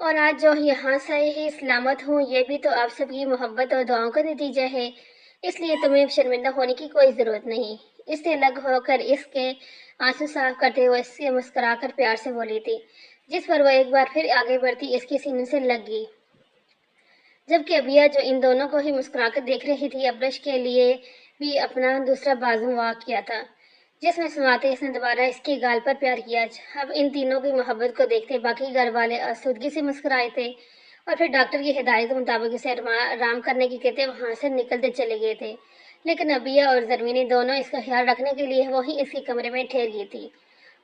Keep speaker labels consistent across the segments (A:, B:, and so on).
A: اور آج جو یہاں صحیح سلامت ہوں یہ بھی تو آپ سب کی محبت اور دعاؤں کا نتیجہ ہے، اس لیے تمہیں شرمندہ ہونے کی کوئی ضرورت نہیں۔ اس سے الگ ہو کر اس کے آنسو صاف کرتے ہوئے اس سے مسکرا کر پیار سے بولی تھی، جس پر وہ ایک بار پھر آگے بڑھتی اس کے سینے سے لگ گئی، جبکہ ابیا جو ان دونوں کو ہی مسکرا کر دیکھ رہی تھی ابرش کے لیے بھی اپنا دوسرا بازو وا کیا تھا، جس میں سماتے اس نے دوبارہ اس کے گال پر پیار کیا۔ اب ان تینوں کی محبت کو دیکھتے باقی گھر والے آسودگی سے مسکرائے تھے اور پھر ڈاکٹر کی ہدایت کے مطابق اسے آرام کرنے کی کہتے وہاں سے نکلتے چلے گئے تھے، لیکن ابیا اور زرمینی دونوں اس کا خیال رکھنے کے لیے وہیں اس کے کمرے میں ٹھہر گئی تھی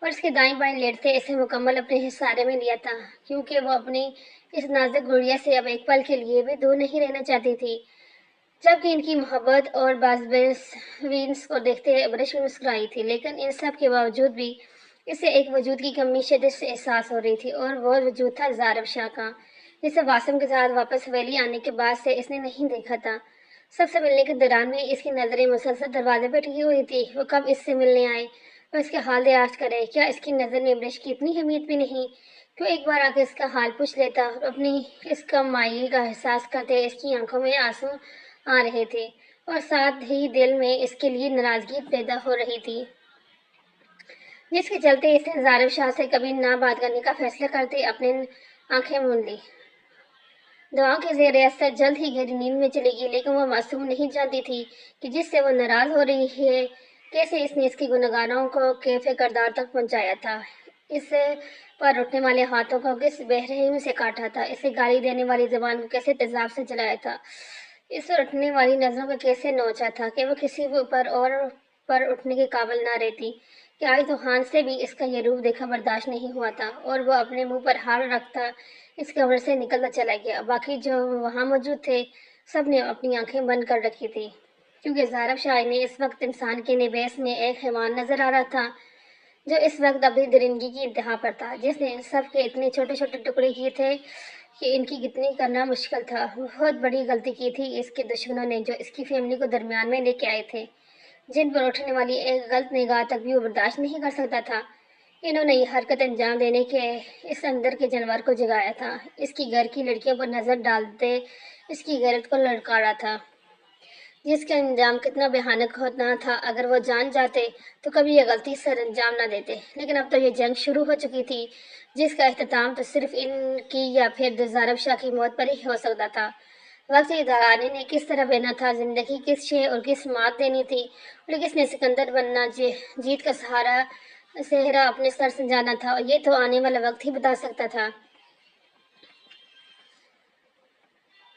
A: اور اس کے دائیں بائیں لیٹتے اسے مکمل اپنے سارے میں لیا تھا، کیونکہ وہ اپنی اس نازک گڑیا سے اب ایک پل کے لیے بھی دور نہیں رہنا چاہتی تھی۔ جبکہ ان کی محبت اور وینس کو دیکھتے ابرش بھی مسکرائی تھی، لیکن ان سب کے باوجود بھی اسے ایک وجود کی کمی شدت سے احساس ہو رہی تھی، اور وہ وجود تھا زارب شاہ کا، جسے واسم کے ساتھ واپس حویلی آنے کے بعد سے اس نے نہیں دیکھا تھا۔ سب سے ملنے کے دوران بھی اس کی نظریں مسلسل دروازے پہ ٹکی ہوئی تھی، وہ کب اس سے ملنے آئے اور اس کے حال دراز کرے۔ کیا اس کی نظر میں ابرش کی اتنی اہمیت بھی نہیں؟ کیوں ایک بار آ کے اس کا حال پوچھ لیتا اور اپنی اس کم مائل کا احساس کرتے اس کی آنکھوں میں آنسو آ رہے تھے اور ساتھ ہی دل میں اس کے لیے ناراضگی پیدا ہو رہی تھی، جس کے چلتے اس نے زارب شاہ سے کبھی نہ بات کرنے کا فیصلہ کرتے اپنی آنکھیں موند لی۔ دعاؤں کے زیر اثر جلد ہی گہری نیند میں چلی گئی، لیکن وہ معصوم نہیں جانتی تھی کہ جس سے وہ ناراض ہو رہی ہے کیسے اس نے اس کی گناہگاروں کو کیف کردار تک پہنچایا تھا، اس پر اٹھنے والے ہاتھوں کو کس بے رحمی سے کاٹا تھا، اسے گالی دینے والی زبان کو کیسے تیزاب سے جلایا تھا، اس پر اٹھنے والی نظروں کو کیسے نوچا تھا کہ وہ کسی پر اٹھنے کے قابل نہ رہتی، کہ آج توحان سے بھی اس کا یہ روپ دیکھا برداشت نہیں ہوا تھا اور وہ اپنے منہ پر ہاتھ رکھتا اس کمرے سے نکلتا چلا گیا۔ باقی جو وہاں موجود تھے سب نے اپنی آنکھیں بند کر رکھی تھی، کیونکہ زارب شاہ نے اس وقت انسان کے نبیس میں ایک حیوان نظر آ رہا تھا جو اس وقت اپنی درندگی کی انتہا پر تھا، جس نے ان سب کے اتنے چھوٹے چھوٹے ٹکڑے کیے تھے کہ ان کی گنتی کرنا مشکل تھا۔ بہت بڑی غلطی کی تھی اس کے دشمنوں نے جو اس کی فیملی کو درمیان میں لے کے آئے تھے، جن پر اٹھنے والی ایک غلط نگاہ تک بھی وہ برداشت نہیں کر سکتا تھا۔ انہوں نے یہ حرکت انجام دینے کے اس اندر کے جانور کو جگایا تھا، اس کی گھر کی لڑکیوں پر نظر ڈالتے اس کی غیرت کو للکارا تھا، جس کا انجام کتنا بھیانک ہونا تھا اگر وہ جان جاتے تو کبھی یہ غلطی سر انجام نہ دیتے۔ لیکن اب تو یہ جنگ شروع ہو چکی تھی جس کا اختتام تو صرف ان کی یا پھر زارب شاہ کی موت پر ہی ہو سکتا تھا۔ وقت کی دارانے نے کس طرح بہنا تھا، زندگی کس شے اور کس مات دینی تھی اور کس نے سکندر بننا، جیت کا صحرا اپنے سر سنجانا تھا، اور یہ تو آنے والا وقت ہی بتا سکتا تھا۔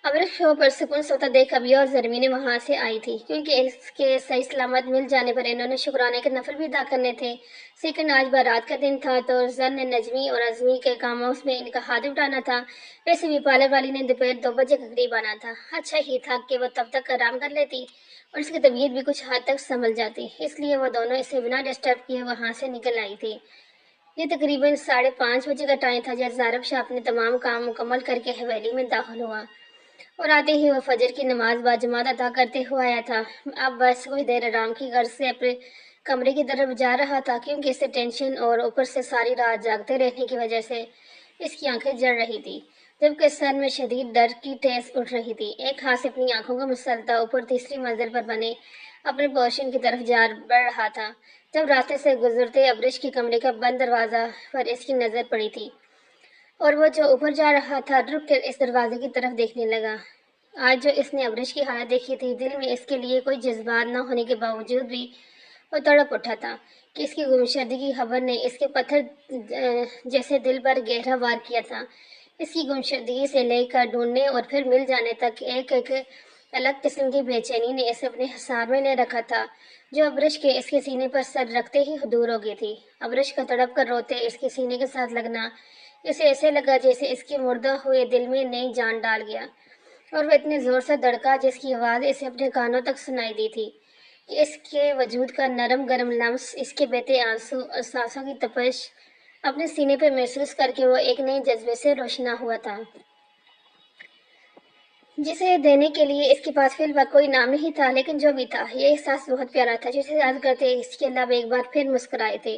A: ابرش کو پرسکون سوتا دیکھ ابیا اور زرمینی وہاں سے آئی تھی، کیونکہ اس کے صحیح سلامت مل جانے پر انہوں نے شکرانے کے نفل بھی ادا کرنے تھے۔ لیکن آج بارات کا دن تھا تو زر نے نجمی اور عزمی کے کاموں میں ان کا ہاتھ اٹھانا تھا، ویسے بھی پارلر والی نے دوپہر 2 بجے کے قریب آنا تھا۔ اچھا ہی تھا کہ وہ تب تک آرام کر لیتی اور اس کی طبیعت بھی کچھ حد تک سنبھل جاتی، اس لیے وہ دونوں اسے بنا ڈسٹرب کیے وہاں سے نکل آئی تھی۔ یہ تقریباً 5:30 بجے کا ٹائم تھا جب زارب شاہ اپنے تمام کام مکمل کر کے حویلی میں داخل ہوا اور آتے ہی وہ فجر کی نماز باجماعت ادا کرتے ہوئے آیا تھا۔ اب بس کچھ دیر آرام کی غرض سے اپنے کمرے کی طرف جا رہا تھا، کیونکہ اسے ٹینشن اور اوپر سے ساری رات جاگتے رہنے کی وجہ سے اس کی آنکھیں جل رہی تھی، جبکہ سر میں شدید درد کی ٹیس اٹھ رہی تھی۔ ایک ہاتھ سے اپنی آنکھوں کو مسلتا اوپر تیسری منزل پر بنے اپنے پوزیشن کی طرف بڑھ رہا تھا جب راستے سے گزرتے ابرش کے کمرے کا بند دروازہ پر اس کی نظر پڑی تھی، اور وہ جو اوپر جا رہا تھا رک کر اس دروازے کی طرف دیکھنے لگا۔ آج جو اس نے ابرش کی حالت دیکھی تھی، دل میں اس کے لیے کوئی جذبات نہ ہونے کے باوجود بھی وہ تڑپ اٹھا تھا کہ اس کی گمشدگی کی خبر نے اس کے پتھر جیسے دل پر گہرا وار کیا تھا۔ اس کی گمشدگی سے لے کر ڈھونڈنے اور پھر مل جانے تک ایک الگ قسم کی بے چینی نے اسے اپنے حصار میں لے رکھا تھا، جو ابرش کے اس کے سینے پر سر رکھتے ہی دور ہو گئی تھی۔ ابرش کا تڑپ کر روتے اس کے سینے کے ساتھ لگنا اسے ایسے لگا جیسے اس کے مردہ ہوئے دل میں نئی جان ڈال گیا، اور وہ اتنے زور سے دھڑکا جس کی آواز اسے اپنے کانوں تک سنائی دی تھی کہ اس کے وجود کا نرم گرم لمس، اس کے بہتے آنسو اور سانسوں کی تپش اپنے سینے پہ محسوس کر کے وہ ایک نئے جذبے سے روشنا ہوا تھا، جسے دینے کے لیے اس کے پاس فی الوقت کوئی نام نہیں تھا۔ لیکن جو بھی تھا، یہ احساس بہت پیارا تھا، جسے یاد کرتے اس کے لب ایک بار پھر مسکرائے تھے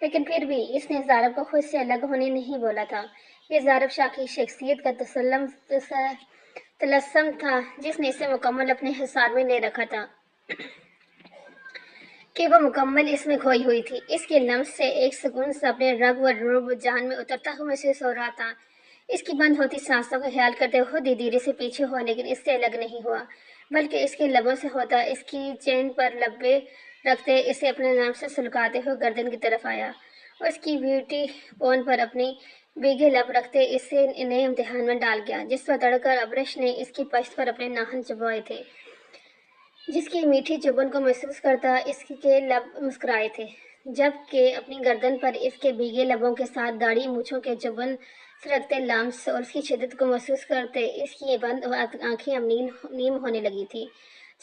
A: لیکن پھر بھی اس نے زارب کو خود سے الگ ہونے نہیں بولا تھا۔ یہ زارب شاہ کی شخصیت کا تلسم تھا جس نے اسے مکمل اپنے حصار میں لے رکھا تھا کہ وہ مکمل اس میں کھوئی ہوئی تھی۔ اس کے لمس سے ایک سکون سا اپنے رگ و روح جان میں اترتا ہوا محسوس ہو رہا تھا۔ اس کی بند ہوتی سانسوں کا خیال کرتے ہوئے خود ہی دھیرے سے پیچھے ہوا، لیکن اس سے الگ نہیں ہوا، بلکہ اس کے لبوں سے ہوتا اس کی چین پر لبے رکھتے اسے اپنے نام سے سلکاتے ہوئے گردن کی طرف آیا، اور اس کی بیوٹی پون پر اپنی بیگے لب رکھتے اسے نئے امتحان میں ڈال گیا، جس پر تڑ کر ابرش نے اس کی پشت پر اپنے ناخن چبوئے تھے، جس کی میٹھی چبھن کو محسوس کرتا اس کے لب مسکرائے تھے، جبکہ اپنی گردن پر اس کے بھیگے لبوں کے ساتھ داڑھی مونچھوں کے چبھن سے رکھتے لامس اور اس کی شدت کو محسوس کرتے اس کی بند آنکھیں اب نیم ہونے لگی تھی،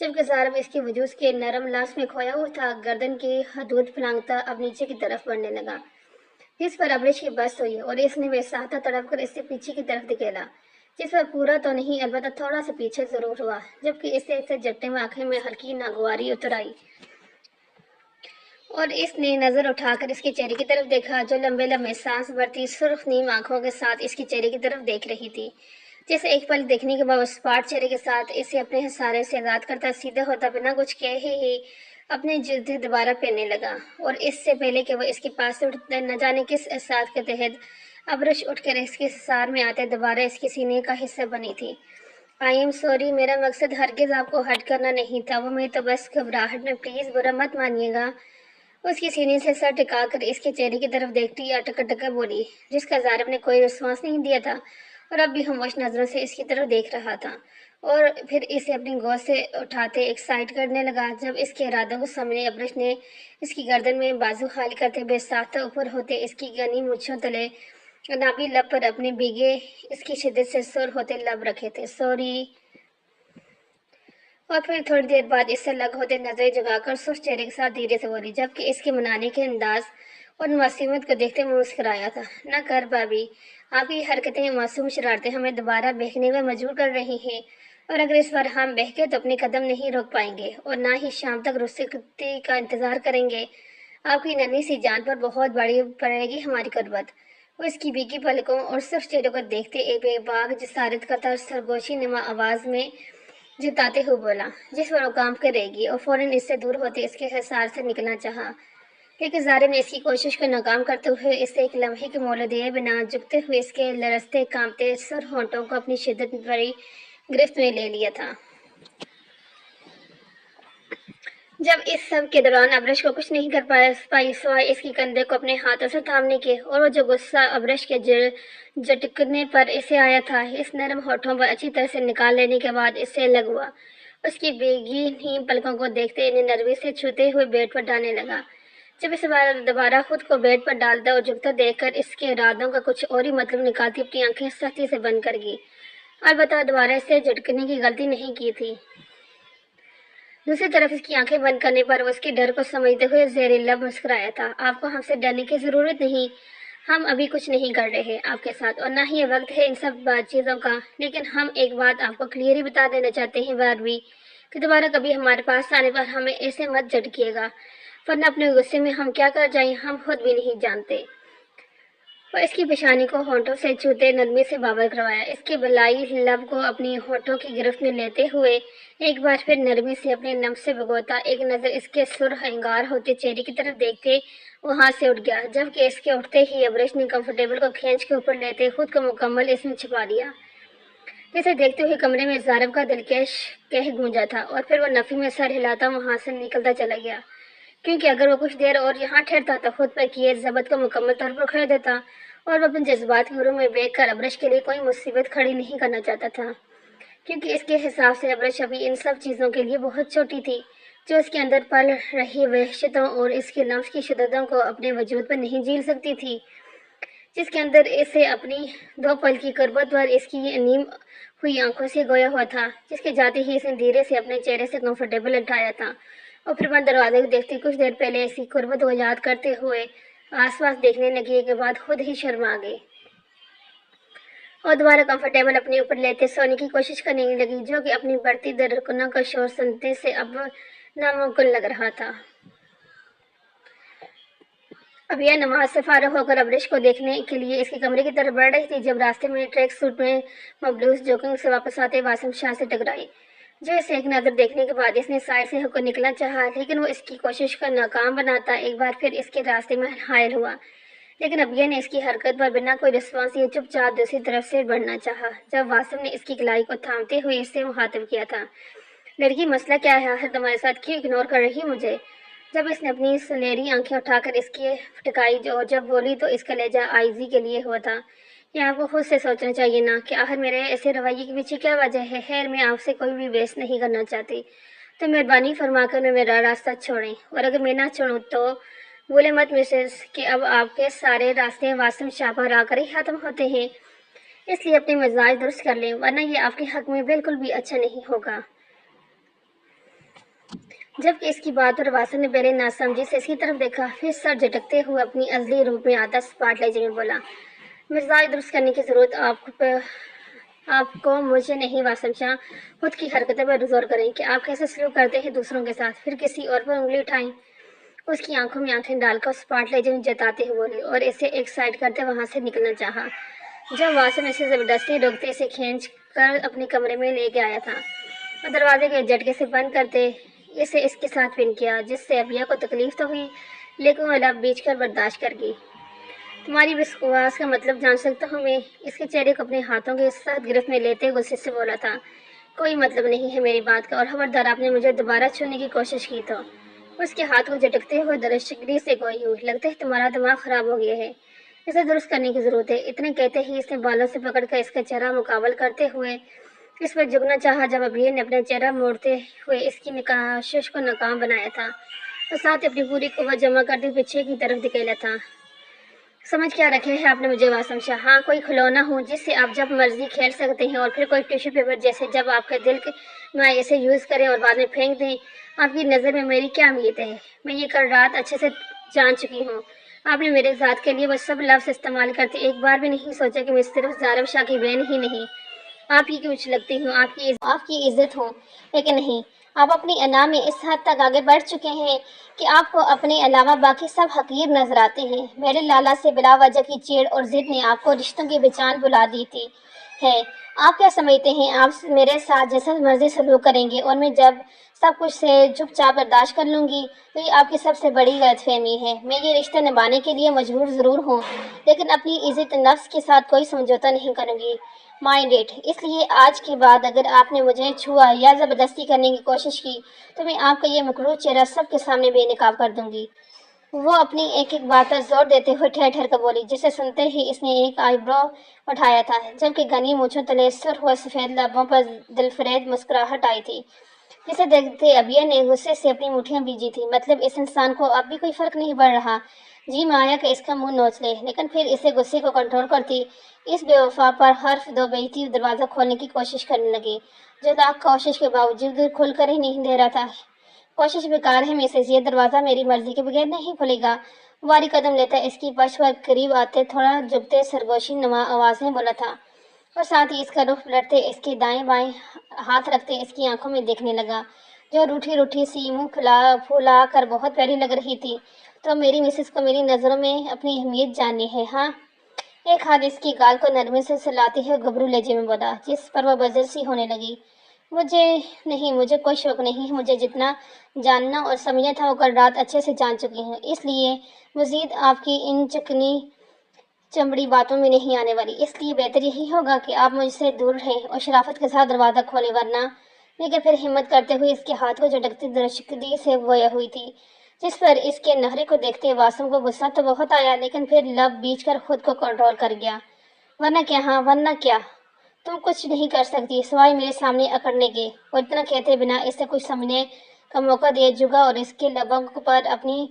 A: جبکہ زارب اس کے وجود کے نرم لامس میں کھویا ہوا تھا۔ گردن کی حدود پھلانگتا اب نیچے کی طرف بڑھنے لگا، جس پر ابرش کی بست ہوئی اور اس نے بے ساختہ تڑپ کر اس سے پیچھے کی طرف دھکیلا، جس پر پورا تو نہیں البتہ تھوڑا سا پیچھے ضرور ہوا، جبکہ اسے جھٹنے میں آنکھیں میں ہلکی ناگواری اتر آئی، اور اس نے نظر اٹھا کر اس کے چہرے کی طرف دیکھا جو لمبے لمبے سانس بھرتی سرخ نیم آنکھوں کے ساتھ اس کے چہرے کی طرف دیکھ رہی تھی، جسے ایک پل دیکھنے کے بعد اس سپاٹ چہرے کے ساتھ اسے اپنے حصارے سے آزاد کرتا سیدھا ہوتا بنا کچھ کہے ہی اپنے جوتے دوبارہ پہننے لگا، اور اس سے پہلے کہ وہ اس کے پاس سے اٹھتے نہ جانے کس احساس کے تحت ابرش اٹھ کر اس کے حصار میں آتے دوبارہ اس کے سینے کا حصہ بنی تھی۔ آئی ایم سوری، میرا مقصد ہرگز آپ کو ہرٹ کرنا نہیں تھا، وہ میں تو بس گھبراہٹ میں، پلیز برا مت مانیے گا۔ اس کی سینے سے سر ٹکا کر اس کے چہرے کی طرف دیکھتی اٹک اٹک بولی، جس کا زارب نے کوئی رسپانس نہیں دیا تھا اور اب بھی خاموش نظروں سے اس کی طرف دیکھ رہا تھا، اور پھر اسے اپنی گود سے اٹھاتے ایک سائڈ کرنے لگا۔ جب اس کے ارادوں کو سمجھنے ابرش نے اس کی گردن میں بازو خالی کرتے بے ساختہ اوپر ہوتے اس کی گھنی مونچھوں تلے نابی لب پر اپنے بھیگے اس کی شدت سے سر ہوتے لب رکھے تھے۔ سوری۔ اور پھر تھوڑی دیر بعد اس سے الگ ہوتے نظریں جگا کر سست چہرے کے ساتھ دھیرے سے بولی، جبکہ اس کے منانے کے انداز اور معصومیت کو دیکھتے وہ مسکرایا تھا، نہ کر بھابھی، آپ کی حرکتیں معصوم شرارتیں ہمیں دوبارہ بہکنے میں مجبور کر رہی ہیں، اور اگر اس بار ہم بہکے تو اپنے قدم نہیں روک پائیں گے اور نہ ہی شام تک رخصتی کا انتظار کریں گے۔ آپ کی ننھی سی جان پر بہت بڑی پڑے گی ہماری قربت۔ وہ اس کی بھیگی پلکوں اور سرخ چہرے کو دیکھتے ایک بے باک جسارت کا طرز سرگوشی نما آواز میں جتاتے ہوئے بولا، جس پر وہ کام کر رہے گی، اور فوراً اس سے دور ہوتے اس کے حصار سے نکلنا چاہا، لیکن زارب نے اس کی کوشش کو ناکام کرتے ہوئے اسے ایک لمحے کی مہلت دیے بنا جھکتے ہوئے اس کے لرزتے کانپتے سر ہونٹوں کو اپنی شدت بھری گرفت میں لے لیا تھا۔ جب اس سب کے دوران ابرش کو کچھ نہیں کر پائی سوائے اس کی کندھے کو اپنے ہاتھوں سے تھامنے کے، اور وہ جو غصہ ابرش کے جھٹکنے پر اسے آیا تھا اس نرم ہونٹوں پر اچھی طرح سے نکال لینے کے بعد اس سے الگ ہوا، اس کی بھیگی نیم پلکوں کو دیکھتے انہیں نرمی سے چھوتے ہوئے بیڈ پر ڈالنے لگا۔ جب اسے دوبارہ خود کو بیڈ پر ڈالتا اور جھکتا دیکھ کر اس کے ارادوں کا کچھ اور ہی مطلب نکالتی اپنی آنکھیں سختی سے بند کر گئی، البتہ دوبارہ اس سے جھٹکنے کی غلطی نہیں کی تھی۔ دوسری طرف اس کی آنکھیں بند کرنے پر وہ اس کے ڈر کو سمجھتے ہوئے زیر لب مسکرایا تھا، آپ کو ہم سے ڈرنے کی ضرورت نہیں، ہم ابھی کچھ نہیں کر رہے آپ کے ساتھ، اور نہ ہی یہ وقت ہے ان سب چیزوں کا، لیکن ہم ایک بات آپ کو کلیئر ہی بتا دینا چاہتے ہیں باربی، کہ دوبارہ کبھی ہمارے پاس آنے پر ہمیں ایسے مت جھٹکیے گا، ورنہ اپنے غصے میں ہم کیا کر جائیں ہم خود بھی نہیں جانتے۔ وہ اس کی پیشانی کو ہونٹوں سے چھوتے نرمی سے باور کروایا، اس کے بلائی لب کو اپنی ہونٹوں کی گرفت میں لیتے ہوئے ایک بار پھر نرمی سے اپنے نم سے بھگوتا ایک نظر اس کے سرخ انگار ہوتے چہرے کی طرف دیکھتے وہاں سے اٹھ گیا، جبکہ اس کے اٹھتے ہی ابرش نے کمفرٹیبل کو کھینچ کے اوپر لیتے خود کو مکمل اس میں چھپا لیا، جسے دیکھتے ہوئے کمرے میں زارب کا دلکش کہہ گونجا تھا، اور پھر وہ نفی میں سر ہلاتا وہاں سے نکلتا چلا گیا، کیونکہ اگر وہ کچھ دیر اور یہاں ٹھہرتا تو خود پر کیے ضبط کو مکمل طور پر کھڑ دیتا، اور وہ اپنے جذبات کے گروہ میں بیٹھ کر ابرش کے لیے کوئی مصیبت کھڑی نہیں کرنا چاہتا تھا، کیونکہ اس کے حساب سے ابرش ابھی ان سب چیزوں کے لیے بہت چھوٹی تھی جو اس کے اندر پل رہی وحشتوں اور اس کے لمس کی شدتوں کو اپنے وجود پر نہیں جھیل سکتی تھی، جس کے اندر اسے اپنی 2 پل کی قربت پر اس کی نیم ہوئی آنکھوں سے گویا ہوا تھا، جس کے جاتے ہی اس نے دھیرے سے اپنے چہرے سے کمفرٹیبل اٹھایا تھا، اور پھر بند دروازے کو دیکھتے کچھ دیر پہلے اس کی قربت کو یاد کرتے ہوئے آس پاس دیکھنے لگی کے بعد خود ہی شرما گئی، اور دوبارہ کمفرٹیبل اپنے اوپر لیتے سونے کی کوشش کرنے لگی، جو کہ اپنی بڑھتی دھڑکنوں کا شور سنتے سے اب ناممکن لگ رہا تھا۔ اب یہ نماز سے فارغ ہو کر ابرش کو دیکھنے کے لیے اس کے کمرے کی طرف بڑھ رہی تھی جب راستے میں ٹریک سوٹ میں مبلوس جوکنگ سے واپس آتے واسم شاہ سے ٹکرائی، جو اسے ایک نظر دیکھنے کے بعد اس نے سائڈ سے ہو کر نکلنا چاہا، لیکن وہ اس کی کوشش کا ناکام بناتا ایک بار پھر اس کے راستے میں حائل ہوا۔ لیکن ابیہ نے اس کی حرکت پر بنا کوئی رسپانس دیے چپ چاپ دوسری طرف سے بڑھنا چاہا، جب واسم نے اس کی کلائی کو تھامتے ہوئے اس سے مخاطب کیا تھا، لڑکی مسئلہ کیا ہے؟ آخر تمہارے ساتھ کیوں اگنور کر رہی مجھے؟ جب اس نے اپنی سنہری آنکھیں اٹھا کر اس کی ٹکائی اور جب بولی تو اس کا لہجہ آئزی کے لیے ہوا تھا، یہ آپ کو خود سے سوچنا چاہیے نا کہ آخر میرے ایسے رویے کے پیچھے کیا وجہ ہے؟ خیر میں آپ سے کوئی بھی ویسٹ نہیں کرنا چاہتی، تو مہربانی فرما کر میرا راستہ چھوڑیں، اور اگر میں نہ چھوڑوں تو بھولے مت مسز کہ اب آپ کے سارے راستے واسم شاہ پر آ کر ہی ختم ہوتے ہیں، اس لیے اپنے مزاج درست کر لیں ورنہ یہ آپ کے حق میں بالکل بھی اچھا نہیں ہوگا۔ جبکہ اس کی بات پر واسم نے پہلے ناسمجھی سے اس کی طرف دیکھا، پھر سر جھٹکتے ہوئے اپنی ازلی روپ میں آتا سپاٹ لہجے میں بولا، مزاج درست کرنے کی ضرورت آپ کو مجھے نہیں واسم شاہ، خود کی حرکتیں پر غور کریں کہ آپ کیسے سلوک کرتے ہیں دوسروں کے ساتھ، پھر کسی اور پر انگلی اٹھائیں۔ اس کی آنکھوں میں آنکھیں ڈال کر سپاٹ لہجے میں جتاتے ہوئے بولی اور اسے ایک سائڈ کرتے وہاں سے نکلنا چاہا، جب واسم اسے زبردستی روکتے اسے کھینچ کر اپنے کمرے میں لے کے آیا تھا اور دروازے کے جھٹکے سے بند کرتے اسے اس کے ساتھ پن کیا، جس سے ابیہ کو تکلیف تو ہوئی لیکن وہ لب بیچ کر برداشت کر گئی۔ تمہاری بکواس کا مطلب جان سکتا ہوں میں؟ اس کے چہرے کو اپنے ہاتھوں کے سخت گرفت میں لیتے غصے سے بولا تھا، کوئی مطلب نہیں ہے میری بات کا، اور خبردار آپ نے مجھے دوبارہ چھونے کی کوشش کی تو۔ اس کے ہاتھ کو جھٹکتے ہوئے درشگری سے گوئی ہوئی، لگتا ہے تمہارا دماغ خراب ہو گیا ہے، اسے درست کرنے کی ضرورت ہے۔ اتنے کہتے ہی اس نے بالوں سے پکڑ کر اس کا چہرہ مقابل کرتے ہوئے اس پر جھکنا چاہا، جب ابیہ نے اپنا چہرہ موڑتے ہوئے اس کی کوشش کو ناکام بنایا تھا اور ساتھ اپنی پوری قوت جمع کرتے پیچھے کی طرف دھکیلا تھا۔ سمجھ کیا رکھے ہے آپ نے مجھے واسم شاہ؟ ہاں، کوئی کھلونا ہوں جس سے آپ جب مرضی کھیل سکتے ہیں، اور پھر کوئی ٹیشو پیپر جیسے جب آپ کے دل میں آئے اسے یوز کریں اور بعد میں پھینک دیں۔ آپ کی نظر میں میری کیا اہمیت ہے؟ میں یہ کل رات اچھے سے جان چکی ہوں۔ آپ نے میرے ذات کے لیے وہ سب لفظ استعمال کرتے ایک بار بھی نہیں سوچا کہ میں صرف زارب شاہ کی بہن ہی نہیں، آپ ہی کی کچھ لگتی ہوں، آپ کی عزت ہوں، لیکن نہیں، آپ اپنی انا میں اس حد تک آگے بڑھ چکے ہیں کہ آپ کو اپنے علاوہ باقی سب حقیر نظر آتے ہیں۔ میرے لالا سے بلا وجہ کی چیڑ اور ضد نے آپ کو رشتوں کی بےچان بلا دی تھی ہے۔ آپ کیا سمجھتے ہیں آپ میرے ساتھ جیسا مرضی سلوک کریں گے اور میں جب سب کچھ سے چپ چاپ برداشت کر لوں گی؟ تو یہ آپ کی سب سے بڑی غلط فہمی ہے۔ میں یہ رشتہ نبھانے کے لیے مجبور ضرور ہوں، لیکن اپنی عزت نفس کے ساتھ کوئی سمجھوتہ نہیں کروں گی، مائنڈ اٹ۔ اس لیے آج کے بعد اگر آپ نے مجھے چھوا یا زبردستی کرنے کی کوشش کی تو میں آپ کا یہ مکروہ چہرہ سب کے سامنے بے نقاب کر دوں گی۔ وہ اپنی ایک ایک بات پر زور دیتے ہوئے ٹھہر ٹھہر کر بولی، جسے سنتے ہی اس نے ایک آئی برو اٹھایا تھا، جبکہ گھنی مونچھوں تلے سرخ و سفید لبوں پر دلفریب مسکراہٹ آئی تھی، جسے دیکھتے ابیہ نے غصے سے اپنی مٹھیاں بھیجی تھی۔ مطلب اس انسان کو اب بھی کوئی فرق نہیں پڑ رہا؟ جی میں آیا کہ اس کا منہ نوچ لے، لیکن پھر اسے غصے کو کنٹرول کرتی اس بے وفا پر حرف دو بیتی دروازہ کھولنے کی کوشش کرنے لگی، جو لاکھ کوشش کے باوجود کھل کر ہی نہیں دے رہا تھا۔ کوشش بیکار ہے مسز، یہ دروازہ میری مرضی کے بغیر نہیں کھلے گا۔ واری قدم لیتا اس کی پشت پر قریب آتے تھوڑا جھکتے سرگوشی نما آواز میں بولا تھا، اور ساتھ ہی اس کا رخ پلٹتے اس کے دائیں بائیں ہاتھ رکھتے اس کی آنکھوں میں دیکھنے لگا، جو روٹھی روٹھی سی منہ پھولا کر بہت پیاری لگ رہی تھی۔ تو میری مسز کو میری نظروں میں اپنی اہمیت جاننی ہے، ہاں؟ ایک ہاتھ اس کی گال کو نرمی سے سلاتے ہوئے گھبرو لہجے میں بولا، جس پر وہ بزر سی ہونے لگی، مجھے کوئی شوق نہیں، مجھے جتنا جاننا اور سمجھنا تھا وہ کل رات اچھے سے جان چکی ہوں، اس لیے مزید آپ کی ان چکنی چمڑی باتوں میں نہیں آنے والی۔ اس لیے بہتر یہی ہوگا کہ آپ مجھ سے دور رہیں اور شرافت کے ساتھ دروازہ کھولیں، ورنہ۔ لیکن پھر ہمت کرتے ہوئے اس کے ہاتھ کو جھٹکتی درشگری سے گویا ہوئی تھی، جس پر اس کے نخرے کو دیکھتے واسم کو غصہ تو بہت آیا، لیکن پھر لب بیچ کر خود کو کنٹرول کر گیا۔ ورنہ کیا؟ ہاں ورنہ کیا؟ تم کچھ نہیں کر سکتی سوائے میرے سامنے اکڑنے کے۔ اور اتنا کہتے بنا اسے کچھ سمجھنے کا موقع دیا جھکا اور اس کے لبوں پر اپنی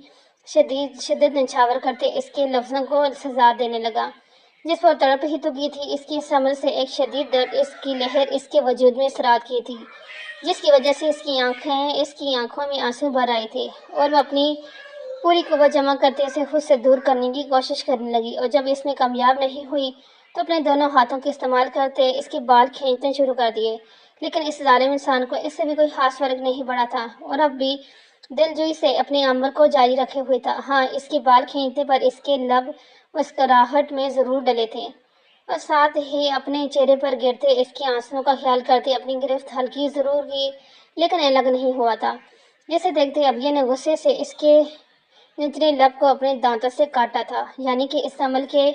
A: شدت نچھاور کرتے اس کے لفظوں کو سزا دینے لگا، جس پر تڑپ ہی تو کی تھی۔ اس کی سمجھ سے ایک شدید درد اس کی لہر اس کے وجود میں سرات کی تھی، جس کی وجہ سے اس کی آنکھوں میں آنسو بھر آئے تھے، اور وہ اپنی پوری قوت جمع کرتے اسے خود سے دور کرنے کی کوشش کرنے لگی، اور جب اس میں کامیاب نہیں ہوئی تو اپنے دونوں ہاتھوں کے استعمال کرتے اس کے بال کھینچنے شروع کر دیے۔ لیکن اس ظالم انسان کو اس سے بھی کوئی خاص فرق نہیں پڑا تھا، اور اب بھی دل جوئی سے اپنے عمل کو جاری رکھے ہوئے تھا۔ ہاں، اس کے بال کھینچنے پر اس کے لب مسکراہٹ میں ضرور ڈلے تھے، اور ساتھ ہی اپنے چہرے پر گرتے اس کے آنسوؤں کا خیال کرتے اپنی گرفت ہلکی ضرور کی، لیکن الگ نہیں ہوا تھا۔ جسے دیکھتے ابیہ نے غصے سے اس کے نچلے لب کو اپنے دانتوں سے کاٹا تھا، یعنی کہ اس عمل کے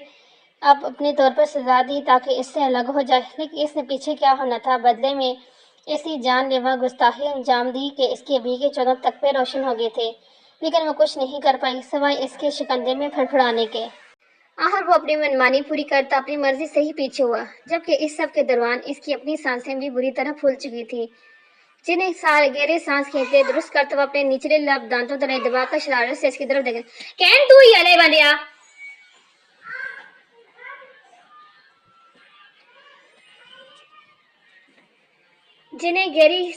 A: اب اپنے طور پر سزا دی تاکہ اس سے الگ ہو جائے۔ لیکن اس نے پیچھے کیا ہونا تھا، بدلے میں ایسی جان لیوا گستاخی انجام دی کہ اس کے ابی کے 14 تختے روشن ہو گئے تھے، لیکن وہ کچھ نہیں کر پائی سوائے اس کے شکنجے میں پھڑپڑانے کے۔ آخر وہ اپنی منمانی پوری کرتا اپنی مرضی سے ہی پیچھے ہوا، جبکہ اس سب کے دوران اس کی اپنی سانسیں بھی بری طرح پھول چکی تھی، جنہیں گہرے سانس کھینچتے درست کرتے وہ اپنے نچلے لب دانتوں تلے دبا کر شرارت سے اس کی طرف دیکھا۔ کین تو ہی الے بندیا! جنہیں گہری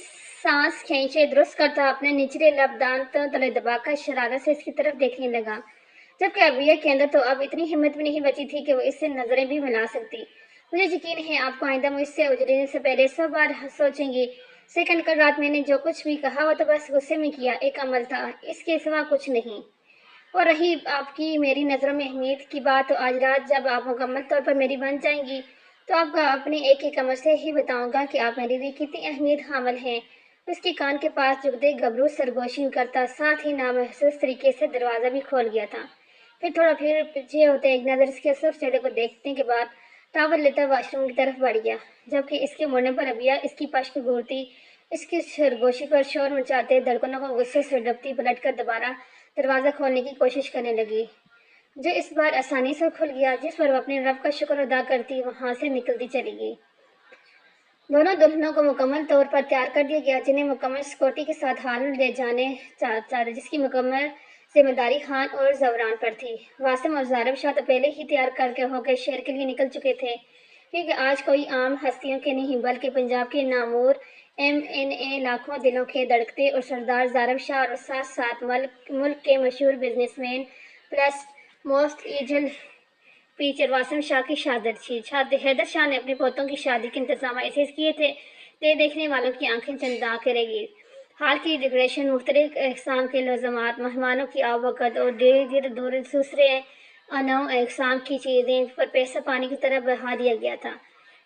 A: سانس کھینچے درست کرتا اپنے نچلے لب دانتوں تلے دبا کر شرارت سے اس کی طرف دیکھنے لگا، جبکہ ابیہ کے اندر تو اب اتنی ہمت بھی نہیں بچی تھی کہ وہ اس سے نظریں بھی ملا سکتی۔ مجھے یقین ہے آپ کو آئندہ مجھ سے اجڑنے سے پہلے 100 بار سوچیں گی۔ سیکنڈ کل رات میں نے جو کچھ بھی کہا وہ تو بس غصے میں کیا ایک عمل تھا، اس کے سوا کچھ نہیں۔ اور رہی آپ کی میری نظروں میں اہمیت کی بات، تو آج رات جب آپ مکمل طور پر میری بن جائیں گی تو آپ کو اپنے ایک ایک عمل سے ہی بتاؤں گا کہ آپ میرے لیے کتنی اہمیت حامل ہیں۔ اس کے کان کے پاس جھکتے گبرو سرگوشی کرتا، ساتھ ہی نامحسوس طریقے سے دروازہ بھی کھول گیا تھا۔ پھر تھوڑا پیچھے ہوتے ایک نظر اس کے سرخ چہرے کو دیکھنے کے بعد ٹاول لیتا واش روم کی طرف بڑھ گیا، جبکہ اس کے مڑنے پر ابیہ اس کی پشک گھورتی، اس کی سرگوشی پر شور مچاتے، دھڑکنوں کو غصے سے ڈپتی پلٹ کر دوبارہ دروازہ کھولنے کی کوشش کرنے لگی، جو اس بار آسانی سے کھل گیا، جس پر وہ اپنے رب کا شکر ادا کرتی وہاں سے نکلتی چلی گئی۔ دونوں دلہنوں کو مکمل طور پر تیار کر دیا گیا، جنہیں مکمل سکیورٹی کے ساتھ ہال میں لے جانے چاہتا، جس کی مکمل ذمہ داری خان اور زوران پر تھی۔ واسم اور زارب شاہ تو پہلے ہی تیار ہو کے شہر کے لیے نکل چکے تھے، کیونکہ آج کوئی عام ہستیوں کے نہیں بلکہ پنجاب کے نامور MNA لاکھوں دلوں کے دھڑکتے اور سردار زارب شاہ اور ساتھ ساتھ ملک کے مشہور بزنس مین پلس موسٹ ایجل فیچر واسم شاہ کی شہادت تھی۔ حیدر شاہ نے اپنے پوتوں کی شادی کے انتظامات ایسے کیے تھے دیکھنے والوں کی آنکھیں چنداکے رہ گئی۔ ہال کی ڈیکوریشن، مختلف اقسام کے لوازمات، مہمانوں کی آوقت اور دوسرے انواع اقسام کی چیزیں پر پیسہ پانی کی طرح بہا دیا گیا تھا۔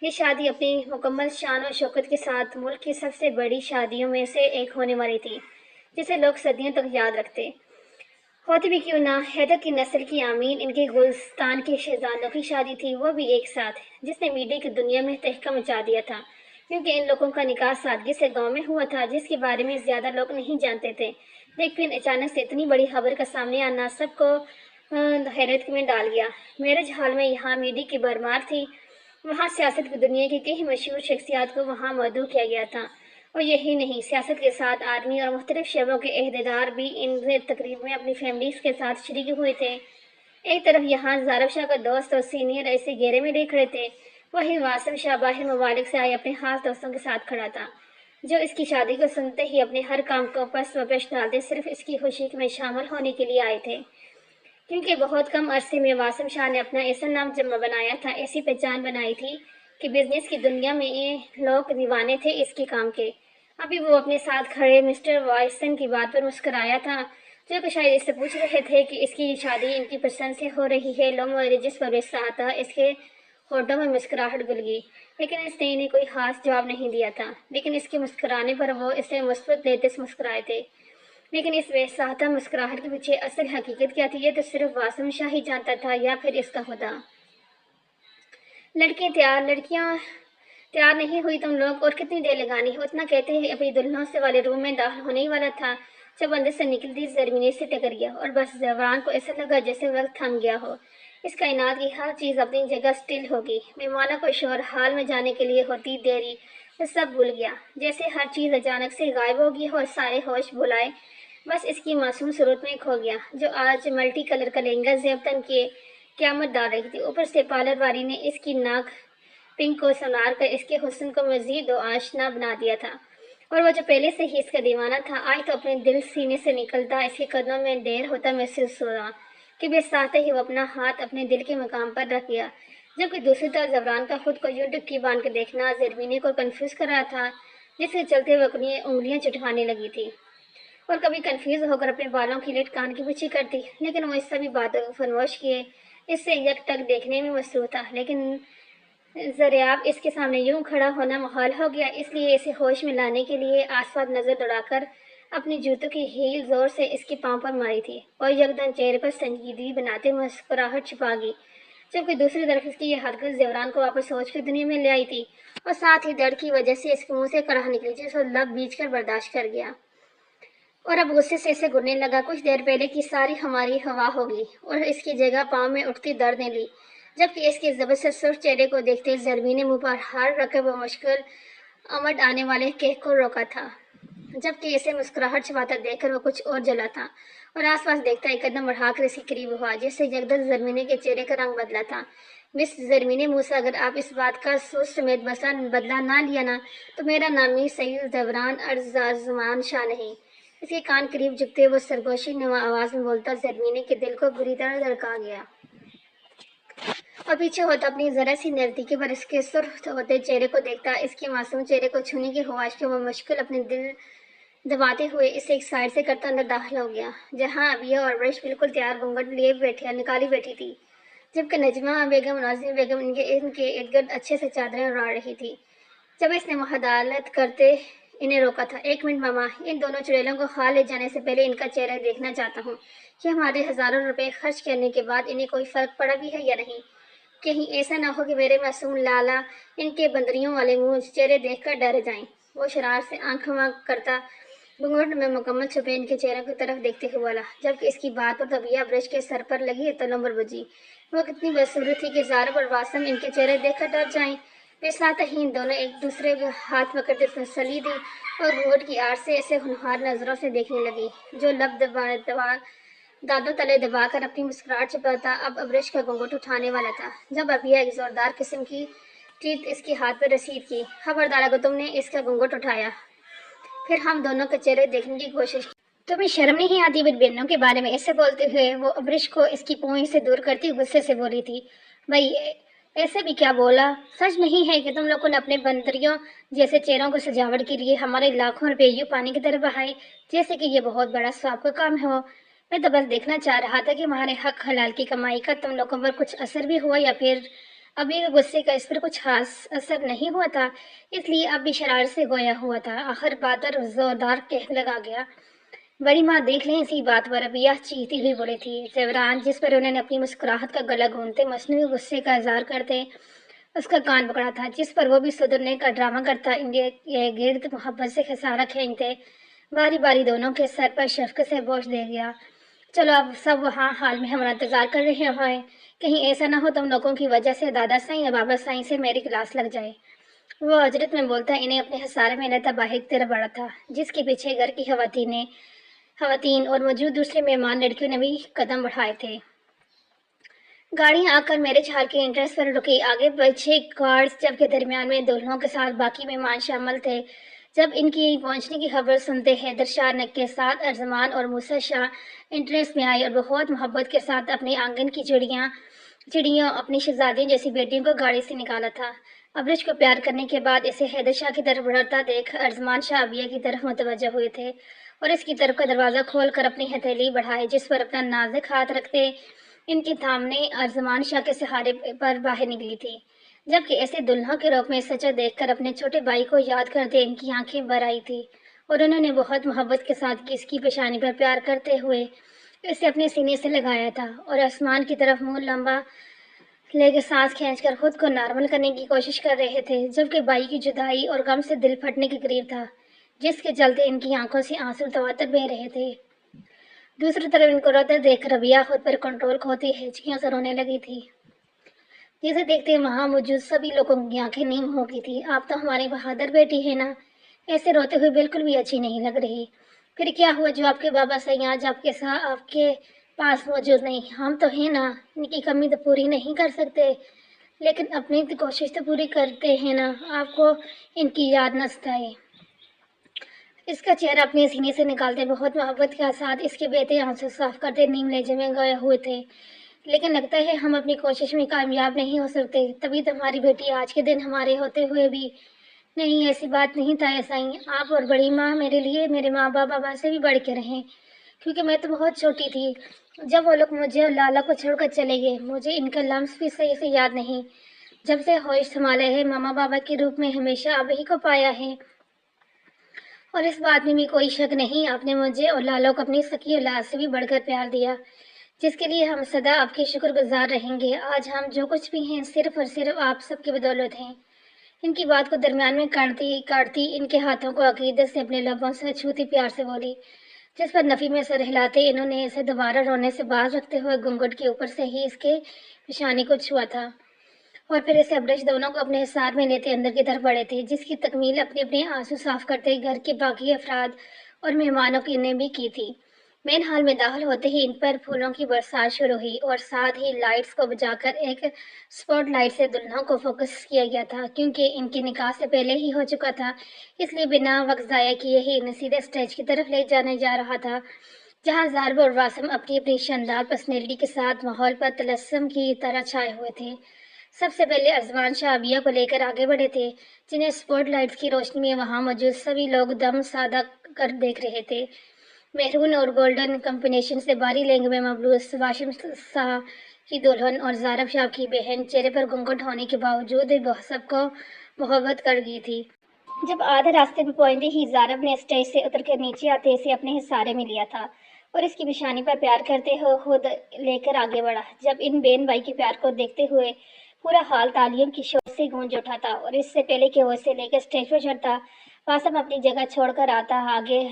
A: یہ شادی اپنی مکمل شان و شوکت کے ساتھ ملک کی سب سے بڑی شادیوں میں سے ایک ہونے والی تھی، جسے لوگ صدیوں تک یاد رکھتے۔ ہوتی بھی کیوں نہ، حیدر کی نسل کی آمین ان کے گلستان کے شہزادوں کی شادی تھی، وہ بھی ایک ساتھ، جس نے میڈیا کی دنیا میں تہلکہ مچا دیا تھا، کیونکہ ان لوگوں کا نکاح سادگی سے گاؤں میں ہوا تھا، جس کے بارے میں زیادہ لوگ نہیں جانتے تھے۔ لیکن اچانک سے اتنی بڑی خبر کا سامنے آنا سب کو حیرت میں ڈال گیا۔ میرج ہال میں یہاں میڈیا کی بھرمار تھی، وہاں سیاست کی دنیا کی کئی مشہور شخصیات کو وہاں مدعو کیا گیا تھا، اور یہی نہیں، سیاست کے ساتھ آرمی اور مختلف شعبوں کے عہدیدار بھی ان تقریب میں اپنی فیملیز کے ساتھ شریک ہوئے تھے۔ ایک طرف یہاں زارب شاہ کا دوست اور سینئر ایسے گھیرے میں لے کھڑے تھے، وہیں واسم شاہ باہر ممالک سے آئے اپنے خاص دوستوں کے ساتھ کھڑا تھا، جو اس کی شادی کو سنتے ہی اپنے ہر کام کو پس و پیش ڈالتے صرف اس کی خوشی میں شامل ہونے کے لیے آئے تھے، کیونکہ بہت کم عرصے میں واسم شاہ نے اپنا ایسا نام جمع بنایا تھا، ایسی پہچان بنائی تھی کہ بزنس کی دنیا میں لوگ دیوانے تھے اس کے کام کے۔ ابھی وہ اپنے ساتھ کھڑے مسٹر وائسن کی بات پر مسکرایا تھا، جو کہ شاید اس سے پوچھ رہے تھے کہ اس کی شادی ان کی پسند سے ہو رہی ہے۔ لو میرجز پر بیچ رہا تھا، اس کے ہونٹوں میں مسکراہٹ گل گئی، لیکن اس نے انہیں کوئی خاص جواب نہیں دیا تھا، لیکن اس کے مسکرانے پر وہ اسے مثبت لیتے مسکرائے تھے۔ لیکن اس بے ساختہ مسکراہٹ کے پیچھے اصل حقیقت کیا تھی، یہ تو صرف واسم شاہ ہی جانتا تھا، یا پھر اس کا خدا۔ لڑکیاں تیار نہیں ہوئی تم لوگ، اور کتنی دیر لگانی ہے؟ اتنا کہتے ہی اپنی دلہنوں سے والے روم میں داخل ہونے ہی والا تھا جب اندر سے نکلتی زرمینی سے ٹکر گیا، اور بس زوران کو ایسا لگا جیسے وقت تھم گیا ہو، اس کائنات کی ہر چیز اپنی جگہ سٹل ہوگی۔ مہمانوں کو شور حال میں جانے کے لیے ہوتی دیری، وہ سب بھول گیا، جیسے ہر چیز اچانک سے غائب ہو گئی ہو اور سارے ہوش بھلائے بس اس کی معصوم صورت میں کھو گیا، جو آج ملٹی کلر کا لہنگا زیب تن کے قیامت ڈال رہی تھی۔ اوپر سے پارلر والی نے اس کی ناک پنک کو سنوار کر اس کے حسن کو مزید آشنا بنا دیا تھا، اور وہ جو پہلے سے ہی اس کا دیوانہ تھا، آج تو اپنے دل سینے سے نکلتا اس کے قدموں میں ڈھیر ہوتا محسوس ہوا کہ بے ساختہ ہی وہ اپنا ہاتھ اپنے دل کے مقام پر رکھ گیا، جبکہ دوسری طرف زوران کا خود کو یوں ڈبکی باندھ کے دیکھنا زرمینی کو کنفیوز کر رہا تھا، جس کے چلتے وہ اپنی انگلیاں چٹکانے لگی تھی۔ اور کبھی کنفیوز ہو کر اپنے بالوں کی لٹ کان کی پیچھے کرتی، لیکن وہ اس سبھی باتوں کو فراموش کیے اس سے یک ٹک دیکھنے میں مصروف تھا۔ لیکن زریاب اس کے سامنے یوں کھڑا ہونا محال ہو گیا، اس لیے اسے ہوش میں لانے کے لیے آس پاس نظر دوڑا کر اپنی جوتوں کی ہیل زور سے اس کے پاؤں پر ماری تھی اور یکدم چہرے پر سنجیدگی بناتے مسکراہٹ چھپا گئی، جبکہ دوسری طرف اس کی یہ حرکت زیوران کو واپس سوچ کی دنیا میں لے آئی تھی اور ساتھ ہی درد کی وجہ سے اس کے منہ سے کڑاہ نکلی جس کو لب بیچ کر برداشت کر گیا اور اب غصے سے اسے گرنے لگا۔ کچھ دیر پہلے کی ساری ہماری ہوا ہوگی اور اس کی جگہ پاؤں میں اٹھتی درد نے لی، جبکہ اس کے زبردست سرخ چہرے کو دیکھتے زرمی نے منہ پر ہار رکھے وہ مشکل امڈ آنے والے کہہ کو روکا تھا، جبکہ اسے مسکراہٹ چھپاتا دیکھ کر وہ کچھ اور جلا تھا اور آس پاس دیکھتا ایک قدم بڑھا کر اس کے قریب ہوا، جس سے یکدم زرمینے کے چہرے کا رنگ بدلا تھا۔ مس زرمینے موسیٰ، اگر آپ اس بات کا سوچ سمیت بدلہ نہ لیا نا تو میرا نام ہی سید زیوران ارزمان شاہ نہیں۔ اس کے کان قریب جھکتے وہ سرگوشی نما آواز میں بولتا زرمینے کے دل کو بری طرح دھڑکا گیا اور پیچھے ہوتا اپنی ذرا سی نزدیکی پر اس کے سرخ ہوتے چہرے کو دیکھتا اس کے معصوم چہرے کو چھونے کی خواہش کے وہ مشکل اپنے دل دباتے ہوئے اسے ایک سائڈ سے کرتا اندر داخل ہو گیا، جہاں ابیہ اور برش بالکل تیار گھونگھٹ لیے نکالی بیٹھی تھی، جبکہ نجمہ بیگم نازنین بیگم ان کے ارد گرد اچھے سے چادریں اڑا رہی تھی۔ جب اس نے محادثت کرتے انہیں روکا تھا، ایک منٹ ماما، ان دونوں چڑیلوں کو خال لے جانے سے پہلے ان کا چہرہ دیکھنا چاہتا ہوں کہ ہمارے ہزاروں روپے خرچ کرنے کے بعد انہیں کوئی فرق پڑا بھی ہے یا نہیں، کہیں ایسا نہ ہو کہ میرے معصوم لالا ان کے بندریوں والے منہ چہرے دیکھ کر ڈر جائیں۔ وہ شرارت سے آنکھ کرتا گھونگھٹ میں مکمل چھپے ان کے چہروں کی طرف دیکھتے ہوئے بولا، جبکہ اس کی بات پر طبیعہ برش کے سر پر لگی تو لمبر بجی۔ وہ کتنی بدصورت تھی کہ زارب اور واسم ان کے چہرے دیکھ کر ڈر جائیں۔ ساتھ ہی ان دونوں ایک دوسرے کے ہاتھ پکڑتے تسلی دی اور گھونگھٹ کی آڑ سے اسے ہونہار نظروں سے دیکھنے لگی، جو لب دانتوں تلے دبا کر اپنی مسکراہٹ چھپاتا اب ابرش کا گھونگھٹ اٹھانے والا تھا، جب ابیہ ایک زوردار قسم کی ٹیٹ اس کے ہاتھ پر رسید کی۔ خبردار اگر تم نے اس کا گھونگھٹ اٹھایا، پھر ہم دونوں کے چہرے دیکھنے کی کوشش کی۔ تمہیں شرم نہیں آتی بہنوں کے بارے میں ایسے بولتے ہوئے؟ وہ ابرش کو اس کی پونچھ سے دور کرتی غصے سے بولی تھی۔ بھائی ایسے بھی کیا بولا؟ سچ نہیں ہے کہ تم لوگوں نے اپنے بندریوں جیسے چہروں کو سجاوٹ کے لیے ہمارے لاکھوں روپے یوں پانی کی طرف بہائے جیسے کہ یہ بہت بڑا ثواب کا کام ہو؟ میں تو بس دیکھنا چاہ رہا تھا کہ ہمارے حق حلال کی کمائی کا تم لوگوں پر کچھ اثر بھی ہوا یا پھر ابھی غصے کا اس پر کچھ خاص اثر نہیں ہوا تھا، اس لیے اب بھی شرارت سے گویا ہوا تھا۔ آخر بات اور زوردار کہنے لگا گیا۔ بڑی ماں دیکھ لیں اسی بات پر، ابیہ چیختی ہوئی بولی تھی۔ زیوران، جس پر انہوں نے اپنی مسکراہٹ کا گلا گھونٹتے مصنوعی غصے کا اظہار کرتے اس کا کان پکڑا تھا، جس پر وہ بھی سدھرنے کا ڈرامہ کرتا ان کے گرد محبت سے خسارہ کھینچتے باری باری دونوں کے سر پر شفقت سے بوجھ دے گیا۔ چلو اب سب وہاں حال میں ہمارا انتظار کر رہے ہیں، کہیں ایسا نہ ہو تم لوگوں کی وجہ سے دادا سائیں یا بابا سائیں سے میری کلاس لگ جائے۔ وہ اجرت میں بولتا انہیں اپنے خسارے میں لیتا باہر کی طرف بڑھا تھا، جس کے پیچھے گھر کی خواتین اور موجود دوسرے مہمان لڑکیوں نے بھی قدم بڑھائے تھے۔ گاڑیاں آ کر میرج ہال کے انٹرنس پر رکی، آگے پیچھے گارڈز، جبکہ درمیان میں دلہنوں کے ساتھ باقی مہمان شامل تھے۔ جب ان کی پہنچنے کی خبر سنتے حیدر شاہ کے ساتھ ارزمان اور موسیٰ شاہ انٹرنس میں آئے اور بہت محبت کے ساتھ اپنے آنگن کی چڑیوں اپنی شہزادیوں جیسی بیٹیوں کو گاڑی سے نکالا تھا۔ ابرش کو پیار کرنے کے بعد اسے حیدر شاہ کی طرف بڑھتا دیکھ ارزمان شاہ ابیہ کی طرف متوجہ ہوئے تھے اور اس کی طرف کا دروازہ کھول کر اپنی ہتھیلی بڑھائے، جس پر اپنا نازک ہاتھ رکھتے ان کے تھامنے ارزمان شاہ کے سہارے پر باہر نکلی تھی، جبکہ ایسے دلہنوں کے روپ میں سچا دیکھ کر اپنے چھوٹے بھائی کو یاد کرتے ان کی آنکھیں بھر آئی تھی اور انہوں نے بہت محبت کے ساتھ اس کی پیشانی پر پیار کرتے ہوئے اسے اپنے سینے سے لگایا تھا اور آسمان کی طرف منہ لمبا لے کے سانس کھینچ کر خود کو نارمل کرنے کی کوشش کر رہے تھے، جبکہ بھائی کی جدائی اور غم سے دل پھٹنے کے قریب تھا، جس کے چلتے ان کی آنکھوں سے آنسو تواتر بہہ رہے تھے۔ دوسری طرف ان کو روتے دیکھ کر ابیہ خود پر کنٹرول کھوتی ہچکیوں سے رونے لگی تھی، جسے دیکھتے وہاں موجود سبھی لوگوں کی آنکھیں نیم ہو گئی تھی۔ آپ تو ہماری بہادر بیٹی ہے نا، ایسے روتے ہوئے بالکل بھی اچھی نہیں لگ رہی۔ پھر کیا ہوا جو آپ کے بابا سائیں آج آپ کے پاس موجود نہیں؟ ہم تو ہیں نا، ان کی کمی تو پوری نہیں کر سکتے لیکن اپنی کوشش تو پوری کرتے ہیں نا، آپ کو ان کی یاد نہ ستائے۔ اس کا چہرہ اپنے سینے سے نکالتے بہت محبت کے ساتھ اس کے بہتے آنسو صاف کرتے نیم لہجے میں گائے ہوئے تھے، لیکن لگتا ہے ہم اپنی کوشش میں کامیاب نہیں ہو سکتے، تبھی تو ہماری بیٹی آج کے دن ہمارے ہوتے ہوئے بھی نہیں ایسی بات نہیں تھا، ایسا ہی آپ اور بڑی ماں میرے لیے میرے ماں بابا سے بھی بڑھ کے رہیں، کیونکہ میں تو بہت چھوٹی تھی جب وہ لوگ مجھے اور لالا کو چھوڑ کر چلے گئے۔ مجھے ان کا لمس بھی صحیح سے یاد نہیں۔ جب سے ہوش سنبھالا ہے ماما بابا کے روپ میں ہمیشہ آپ ہی کو پایا ہے، اور اس بات میں بھی کوئی شک نہیں، آپ نے مجھے اور لالو کو اپنی سکی اولاد سے بھی بڑھ کر پیار دیا، جس کے لیے ہم سدا آپ کے شکر گزار رہیں گے۔ آج ہم جو کچھ بھی ہیں صرف اور صرف آپ سب کی بدولت ہیں۔ ان کی بات کو درمیان میں کاٹتی ان کے ہاتھوں کو عقیدت سے اپنے لبوں سے چھوتی پیار سے بولی، جس پر نفی میں سر ہلاتے انہوں نے اسے دوبارہ رونے سے باز رکھتے ہوئے گھونگھٹ کے اوپر سے ہی اس کے پیشانی کو چھوا تھا، اور پھر اسے برش دونوں کو اپنے حصار میں لیتے اندر کی طرف بڑھے تھے، جس کی تکمیل اپنے اپنے آنسو صاف کرتے گھر کے باقی افراد اور مہمانوں کی نے بھی کی تھی۔ مین ہال میں داخل ہوتے ہی ان پر پھولوں کی برسات شروع ہوئی، اور ساتھ ہی لائٹس کو بجھا کر ایک سپوٹ لائٹ سے دلہنوں کو فوکس کیا گیا تھا۔ کیونکہ ان کے نکاح سے پہلے ہی ہو چکا تھا، اس لیے بنا وقت ضائع کیے ہی انہیں سیدھے اسٹیج کی طرف لے جانے جا رہا تھا، جہاں زارب اور واسم اپنی اپنی شاندار پرسنالٹی کے ساتھ ماحول پر طلسم کی طرح چھائے ہوئے تھے۔ سب سے پہلے ارزوان شعبیہ کو لے کر آگے بڑھے تھے، جنہیں سپوٹ لائٹس کی روشنی میں وہاں موجود سبھی لوگ دم سادہ کر دیکھ رہے تھے۔ میرون اور گولڈن کمبینیشن سے باری لہنگے میں ملبوس واشم شاہ کی دلہن اور زارب شاہ کی بہن چہرے پر گھونگھٹ ہونے کے باوجود سب کو محبت کر گئی تھی۔ جب آدھے راستے پہ پہنچتے ہی زارب نے اسٹیج سے اتر کر نیچے آتے اسے اپنے حصارے میں لیا تھا اور اس کی پیشانی پر پیار کرتے ہوئے خود لے کر آگے بڑھا۔ جب ان بہن بھائی کے پیار کو دیکھتے ہوئے پورا ہال تالیوں کی شور سے گونج اٹھا تھا، اور اس سے پہلے کہ وہ اسے لے کر اسٹیج پر چڑھتا، واسم اپنی جگہ چھوڑ کر آگے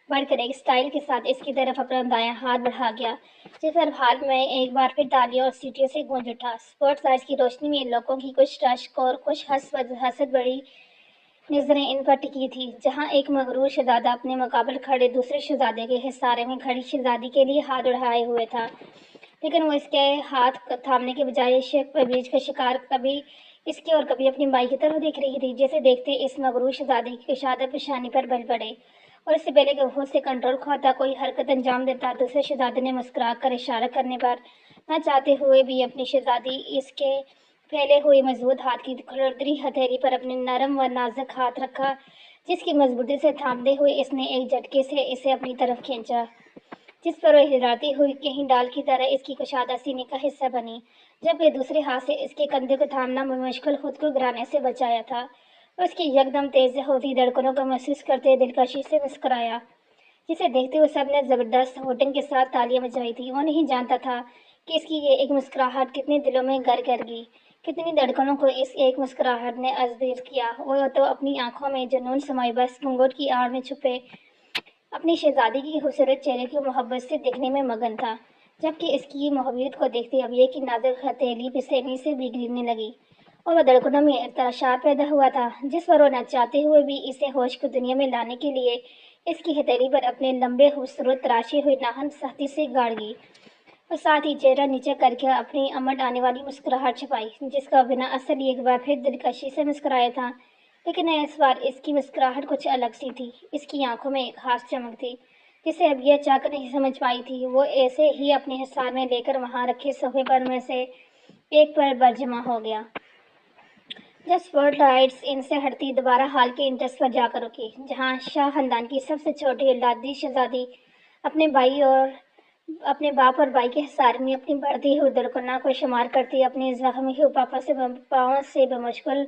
A: بڑھ کر ایک اسٹائل کے ساتھ اس کی طرف اپنا دایاں ہاتھ بڑھا گیا، جس پر ہال میں ایک بار پھر تالیوں اور سیٹیوں سے گونج اٹھا۔ اسپوٹ لائٹس کی روشنی میں لوگوں کی کچھ رشک اور کچھ حسد بڑی نظریں ان پر ٹکی تھی، جہاں ایک مغرور شہزادہ اپنے مقابل کھڑے دوسرے شہزادے کے حصارے میں کھڑی شہزادی کے لیے ہاتھ بڑھائے ہوئے تھا، لیکن وہ اس کے ہاتھ تھامنے کے بجائے شک پر بیچ کا شکار کبھی اس کے اور کبھی اپنی بائی کی طرف دیکھ رہی تھی، جیسے دیکھتے اس مغرور شہزادی کی کشادہ پیشانی پر بل پڑے، اور اس سے پہلے کہ وہ سے کنٹرول کھوتا کوئی حرکت انجام دیتا، دوسرے شہزادے نے مسکرا کر اشارہ کرنے پر نہ چاہتے ہوئے بھی اپنی شہزادی اس کے پھیلے ہوئے مضبوط ہاتھ کی کھردری ہتھیلی پر اپنے نرم و نازک ہاتھ رکھا، جس کی مضبوطی سے تھامتے ہوئے اس نے ایک جھٹکے سے اسے اپنی طرف کھینچا، جس پر وہ ہلاتی ہوئی کہیں ڈال کی طرح اس کی کشادہ سینے کا حصہ بنی، جبکہ دوسرے ہاتھ سے اس کے کندھے کو تھامنا بمشکل خود کو گرانے سے بچایا تھا۔ اس کی یکدم تیز ہوتی دھڑکنوں کو محسوس کرتے دلکشی سے مسکرایا، جسے دیکھتے ہوئے سب نے زبردست ہوٹنگ کے ساتھ تالیاں بجائی تھی۔ وہ نہیں جانتا تھا کہ اس کی یہ ایک مسکراہٹ کتنے دلوں میں گھر کر گئی، کتنی دھڑکنوں کو اس ایک مسکراہٹ نے ازدیر کیا۔ وہ تو اپنی آنکھوں میں جنون سمائے بس گھونگھٹ کی آڑ میں چھپے اپنی شہزادی کی خوبصورت چہرے کو محبت سے دیکھنے میں مگن تھا، جبکہ اس کی محبوبیت کو دیکھتے اب یہ کی نازک ہتھیلی بےچینی سے بگڑنے لگی، اور وہ دھڑکنوں میں ارتعاش پیدا ہوا تھا، جس پر وہ نہ چاہتے ہوئے بھی اسے ہوش کو دنیا میں لانے کے لیے اس کی ہتھیلی پر اپنے لمبے خوبصورت تراشے ہوئے ناخن سختی سے گاڑ گئی، اور ساتھ ہی چہرہ نیچے کر کے اپنی امڈ آنے والی مسکراہٹ چھپائی، جس کا بنا اثر ایک بار پھر دلکشی سے مسکرایا تھا، لیکن اس بار اس کی مسکراہٹ کچھ الگ سی تھی۔ اس کی آنکھوں میں ایک خاص چمک تھی، جسے اب یہ چاک نہیں سمجھ پائی تھی۔ وہ ایسے ہی اپنے حصار میں لے کر وہاں رکھے صوفے پر میں سے ایک پر برجمع ہو گیا۔ جب سپوٹ لائٹس ان سے ہٹتی دوبارہ ہال کے انٹرس پر جا کر رکی، جہاں شاہ خاندان کی سب سے چھوٹی اولادی شہزادی اپنے باپ اور بھائی کے حصار میں اپنی بڑھتی ہوئی دھڑکنوں کو شمار کرتی اپنی زخمی ہوئی پاؤں سے بمشکل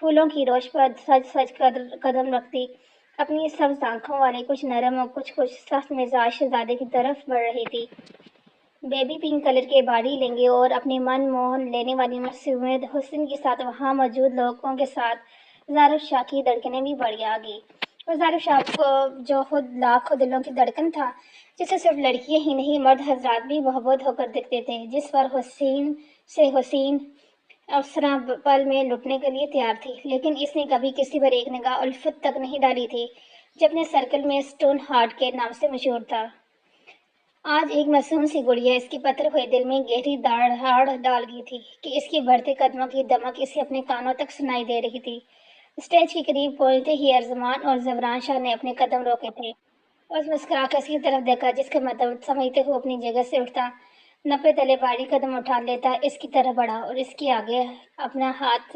A: پھولوں کی روش پر سج سج کر قدم رکھتی اپنی سبز آنکھوں والے کچھ نرم اور کچھ سخت مزاج شہزادے کی طرف بڑھ رہی تھی۔ بیبی پنک کلر کے باڑی لہنگے اور اپنی من موہن لینے والی معصومیت حسن کے ساتھ وہاں موجود لوگوں کے ساتھ زارب شاہ کی دھڑکنیں بھی بڑھ گئی، اور زارب شاہ کو جو خود لاکھوں دلوں کی دھڑکن تھا، جسے صرف لڑکیاں ہی نہیں مرد حضرات بھی محبت ہو کر دیکھتے تھے، جس پر حسین سے حسین افسراں پل میں لٹنے کے لیے تیار تھی، لیکن اس نے کبھی کسی پر ایک نگاہ الفت تک نہیں ڈالی تھی، جو اپنے سرکل میں اسٹون ہارٹ کے نام سے مشہور تھا۔ آج ایک معصوم سی گڑیا اس کے پتھر ہوئے دل میں گہری داڑھ ڈال گئی تھی کہ اس کے بڑھتے قدموں کی دمک اسے اپنے کانوں تک سنائی دے رہی تھی۔ اسٹیج کے قریب پہنچتے ہی ارزمان اور زبران شاہ نے اپنے قدم روکے تھے، اور اس مسکرا کر اس کی طرف دیکھا، جس کا مطلب سمجھتے ہوئے اپنی جگہ سے اٹھتا، نپے تلے بھاری قدم اٹھا لیتا، اس کی طرف بڑھا اور اس کے آگے اپنا ہاتھ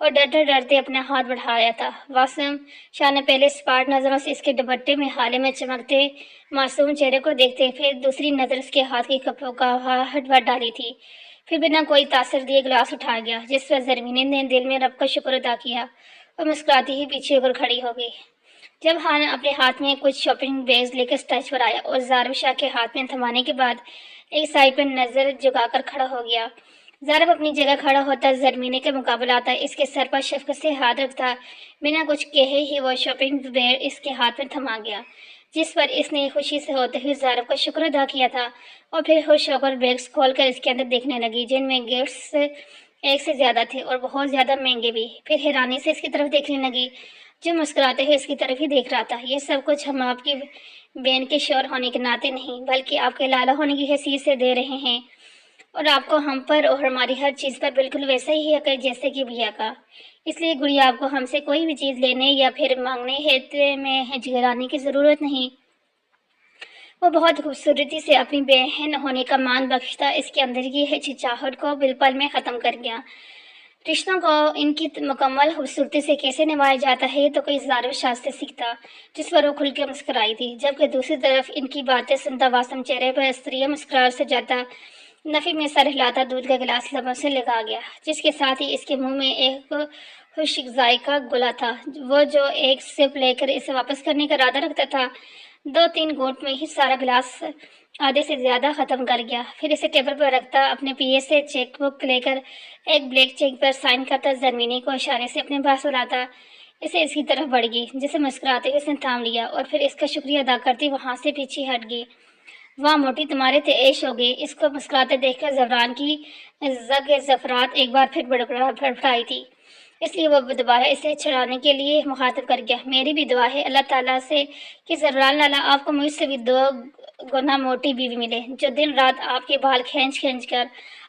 A: اور ڈرتے ڈرتے اپنا ہاتھ بڑھایا تھا۔ واسم شاہ نے پہلے اسپاٹ نظروں سے اس کے دوپٹے میں حالے میں چمکتے معصوم چہرے کو دیکھتے، پھر دوسری نظر اس کے ہاتھ کی کپوں کا ہٹوا ڈالی تھی، پھر بنا کوئی تاثر دیے گلاس اٹھا گیا، جس پر زرمینی نے دل میں رب کا شکر ادا کیا اور مسکراتی ہی پیچھے ہو کر کھڑی ہو گئی۔ جب ہاں اپنے ہاتھ میں کچھ شاپنگ بیگز لے کر اسٹیج پر آیا اور زارب شاہ کے ہاتھ میں تھمانے کے بعد ایک سائڈ پر نظر جھکا کر کھڑا ہو گیا۔ زارب اپنی جگہ کھڑا ہوتا، زرمینے کا مقابلہ آتا، اس کے سر پر شفقت سے ہاتھ رکھتا، بنا کچھ کہے ہی وہ شاپنگ بیگ اس کے ہاتھ میں تھما گیا، جس پر اس نے خوشی سے ہوتے ہوئے زارب کا شکر ادا کیا تھا، اور پھر خوش ہو کر بیگز کھول کر اس کے اندر دیکھنے لگی، جن میں گفٹس ایک سے زیادہ تھے اور بہت زیادہ مہنگے بھی۔ پھر حیرانی سے اس کی طرف دیکھنے لگی، جو مسکراتے ہوئے اس کی طرف ہی دیکھ رہا تھا۔ یہ سب کچھ ہم آپ کی بہن کے شوہر ہونے کے ناطے نہیں، بلکہ آپ کے لالا ہونے کی حیثیت سے دے رہے ہیں، اور آپ کو ہم پر اور ہماری ہر چیز پر بالکل ویسا ہی حق ہے جیسے کہ بھیا کا۔ اس لیے گڑیا آپ کو ہم سے کوئی بھی چیز لینے یا پھر مانگنے ہیتے میں ہچکچانے کی ضرورت نہیں۔ وہ بہت خوبصورتی سے اپنی بہن ہونے کا مان بخشتا اس کے اندر کی ہچکچاہٹ کو بالپل میں ختم کر گیا۔ رشتوں کو ان کی مکمل خوبصورتی سے کیسے نبھایا جاتا ہے، یہ تو کوئی زارب شاہ سے سیکھتا، جس پر وہ کھل کے مسکرائی تھی، جبکہ دوسری طرف ان کی باتیں سنتا واسم چہرے پر استریہ مسکراہٹ سے جاتا، نفی میں سر ہلاتا دودھ کا گلاس لبوں سے لگا گیا، جس کے ساتھ ہی اس کے منہ میں ایک خشک ذائقہ گھلا تھا، وہ جو ایک سپ لے کر اسے واپس کرنے کا ارادہ رکھتا تھا، 2-3 گھونٹ میں ہی سارا گلاس آدھے سے زیادہ ختم کر گیا۔ پھر اسے ٹیبل پر رکھتا، اپنے پی اے سے چیک بک لے کر ایک بلیک چیک پر سائن کرتا، زرمینی کو اشارے سے اپنے پاس بلاتا، اسے اس کی طرف بڑھ گئی، جسے مسکراتے ہوئے اس نے تھام لیا اور پھر اس کا شکریہ ادا کرتی وہاں سے پیچھے ہٹ گئی۔ واہ موٹی، تمہارے تو عیش ہو گئے۔ اس کو مسکراتے دیکھ کر زفران کی زگ زفرات ایک بار پھر بڑبڑائی تھی، اس لیے وہ دوبارہ اسے چھڑانے کے لیے مخاطب کر گیا۔ میری بھی دعا ہے اللہ تعالیٰ سے کہ زفران لالا آپ کو مجھ سے بھی 2 گنا موٹی بیوی ملے، جو دن رات آپ کے بال کھینچ کھینچ کر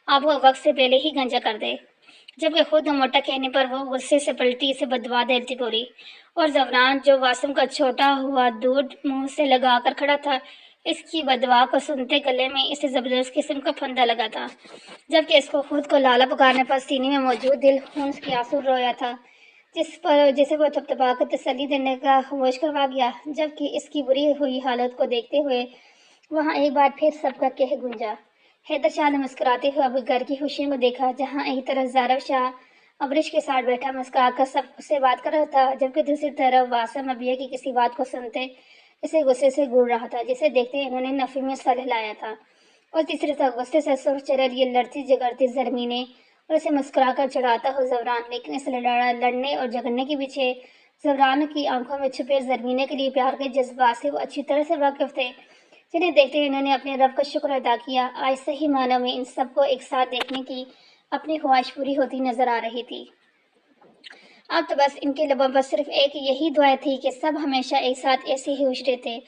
A: آپ کو وقت سے پہلے ہی گنجا کر دے۔ جبکہ خود موٹا کہنے پر وہ غصے سے پلٹی اسے بددعا دیتی بولی، اور زفران جو واسم کا چھوٹا ہوا دودھ منہ سے لگا کر کھڑا تھا، اس کی بددعا کو سنتے گلے میں اسے زبردست قسم کا پھندا لگا تھا، جبکہ اس کو خود کو لالا پکارنے پر سینے میں موجود دل خون کے آنسو رویا تھا، جسے وہ تھپتھپا کر تسلی دینے کا خاموش کروا گیا، جبکہ اس کی بری ہوئی حالت کو دیکھتے ہوئے وہاں ایک بار پھر سب کا کہہ گونجا۔ حیدر شاہ نے مسکراتے ہوئے اب گھر کی خوشیوں کو دیکھا، جہاں ایک طرف زارب شاہ ابرش کے ساتھ بیٹھا مسکرا کر سب سے بات کر رہا تھا، جبکہ دوسری طرف واسم ابیہ کی کسی بات کو سنتے اسے غصے سے گھور رہا تھا، جسے دیکھتے انہوں نے نفی میں سر ہلایا تھا، اور تیسری طرف غصے سے سرخ چہرے لیے لڑتی جگڑتی زرمینے اور اسے مسکرا کر چڑھاتا ہو زفران، لیکن اس لڑنے اور جھگڑنے کے پیچھے زفران کی آنکھوں میں چھپے زرمینے کے لیے پیار کے جذبات سے وہ اچھی طرح سے واقف تھے، جنہیں دیکھتے ہوئے انہوں نے اپنے رب کا شکر ادا کیا۔ آج صحیح معنوں میں ان سب کو ایک ساتھ دیکھنے کی اپنی خواہش پوری ہوتی نظر آ رہی تھی۔ اب تو بس ان کے لبوں پر صرف ایک یہی دعا تھی کہ سب ہمیشہ ایک ساتھ ایسے ہی خوش رہتے،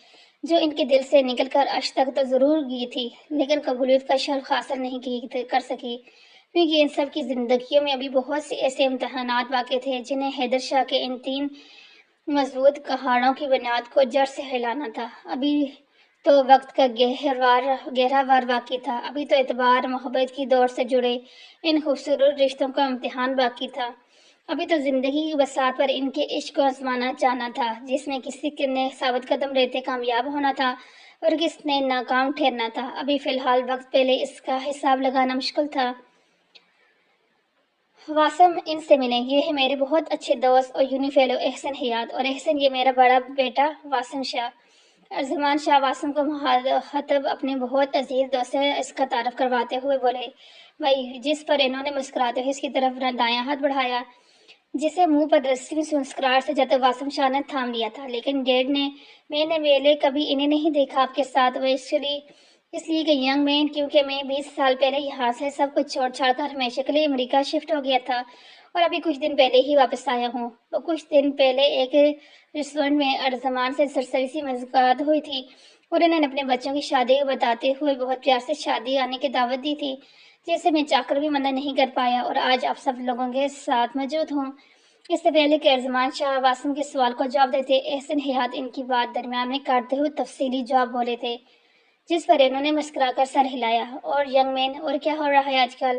A: جو ان کے دل سے نکل کر عرش تک تو ضرور گئی تھی، لیکن قبولیت کا شرف حاصل نہیں کر سکی، کیونکہ ان سب کی زندگیوں میں ابھی بہت سے ایسے امتحانات واقع تھے، جنہیں حیدر شاہ کے ان 3 مضبوط پہاڑوں کی بنیاد کو جڑ سے ہلانا تھا۔ ابھی تو وقت کا گہرا وار باقی تھا، ابھی تو اعتبار محبت کی دوڑ سے جڑے ان خوبصورت رشتوں کا امتحان باقی تھا، ابھی تو زندگی کی بساط پر ان کے عشق کو آزمانا جانا تھا، جس میں کسی نے ثابت قدم رہتے کامیاب ہونا تھا اور کس نے ناکام ٹھہرنا تھا۔ ابھی فی الحال وقت پہلے اس کا حساب لگانا مشکل تھا۔ واسم ان سے ملیں، یہ ہے میرے بہت اچھے دوست اور یونی فیلو احسن حیات، اور احسن یہ میرا بڑا بیٹا واسم شاہ۔ ارجمان شاہ واسم کو مخاطب اپنے بہت عزیز دوست سے اس کا تعارف کرواتے ہوئے بولے، بھائی، جس پر انہوں نے مسکراتے ہوئے اس کی طرف دایاں ہاتھ بڑھایا، جسے منہ پر رسمی سے مسکراہٹ سے جاتے واسم شاہ نے تھام لیا تھا، لیکن ڈیڈ نے میں نے ویلے کبھی انہیں نہیں دیکھا آپ کے ساتھ، وہ اس لیے کہ ینگ مین، کیونکہ میں 20 سال پہلے یہاں سے سب کچھ چھوڑ چھاڑ کر ہمیشہ کے لیے امریکہ شفٹ ہو گیا تھا، اور ابھی کچھ دن پہلے ہی واپس آیا ہوں۔ وہ کچھ دن پہلے ایک ریسٹورنٹ میں ارجمان سے سرسری سی ملاقات ہوئی تھی، اور انہوں نے اپنے بچوں کی شادی کو بتاتے ہوئے بہت پیار سے شادی آنے کی دعوت دی تھی، جسے میں چاہ کر بھی منع نہیں کر پایا، اور آج آپ سب لوگوں کے ساتھ موجود ہوں۔ اس سے پہلے کہ ارجمان شاہ واسم کے سوال کو جواب دیتے، احسن حیات ان کی بات درمیان میں کاٹتے ہوئے تفصیلی جواب بولے تھے، جس پر انہوں نے مسکرا کر سر ہلایا۔ اور ینگ مین، اور کیا ہو رہا ہے آج کل؟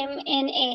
A: MNA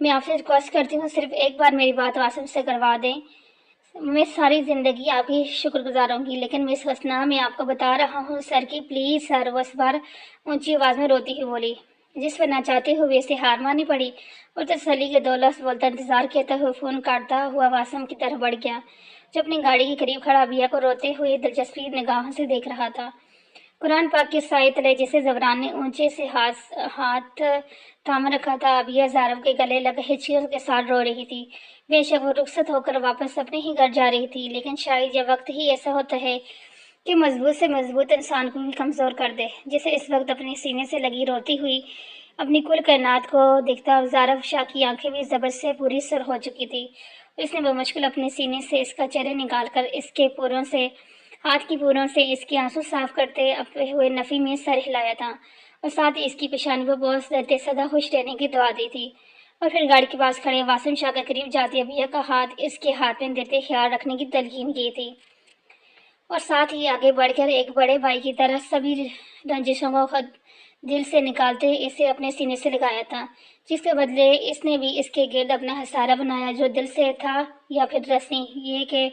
A: میں آپ سے ریکویسٹ کرتی ہوں صرف ایک بار میری بات واسم سے کروا دیں. میں ساری زندگی آپ کی شکر گزار ہوں گی. لیکن مس حسنہ میں آپ کو بتا رہا ہوں سر کی پلیز سر. وہ اس بار اونچی آواز میں روتی ہوئی بولی، جس پر نہ چاہتے ہوئے اسے ہار مانی پڑی اور تسلی کے دو لفظ بولتا انتظار کہتا ہوئے فون کاٹتا ہوا واسم کی طرف بڑھ گیا، جو اپنی گاڑی کے قریب کھڑا ابیا کو روتے ہوئے دلچسپی نگاہوں سے دیکھ رہا تھا. قرآن پاک کے سائے تلے جسے زبران نے اونچے سے ہاتھ تھام رکھا تھا، ابیا زارب کے گلے لگ ہچکیوں کے ساتھ رو رہی تھی. بے شک وہ رخصت ہو کر واپس اپنے ہی گھر جا رہی تھی، لیکن شاید یہ وقت ہی ایسا ہوتا ہے کہ مضبوط سے مضبوط انسان کو بھی کمزور کر دے. جسے اس وقت اپنے سینے سے لگی روتی ہوئی اپنی کل کائنات کو دیکھتا زارب شاہ کی آنکھیں بھی زبر سے پوری سر ہو چکی تھی. اس نے بمشکل اپنے سینے سے اس کا چہرہ نکال کر اس کے پوروں سے ہاتھ کی پوروں سے اس کے آنسو صاف کرتے ہوئے نفی میں سر ہلایا تھا اور ساتھ ہی اس کی پیشانی پر بوس دیتے سدا خوش رہنے کی دعا دی تھی. اور پھر گاڑی کے پاس کھڑے واسم شاہ کے قریب جاتے ابیا کا ہاتھ اس کے ہاتھ میں دیتے خیال رکھنے کی تلقین کی تھی اور ساتھ ہی آگے بڑھ کر ایک بڑے بھائی کی طرح سبھی رنجشوں کو خود دل سے نکالتے اسے اپنے سینے سے لگایا تھا، جس کے بدلے اس نے بھی اس کے گرد اپنا حصارہ بنایا جو دل سے تھا یا پھر رسمی یہ کہ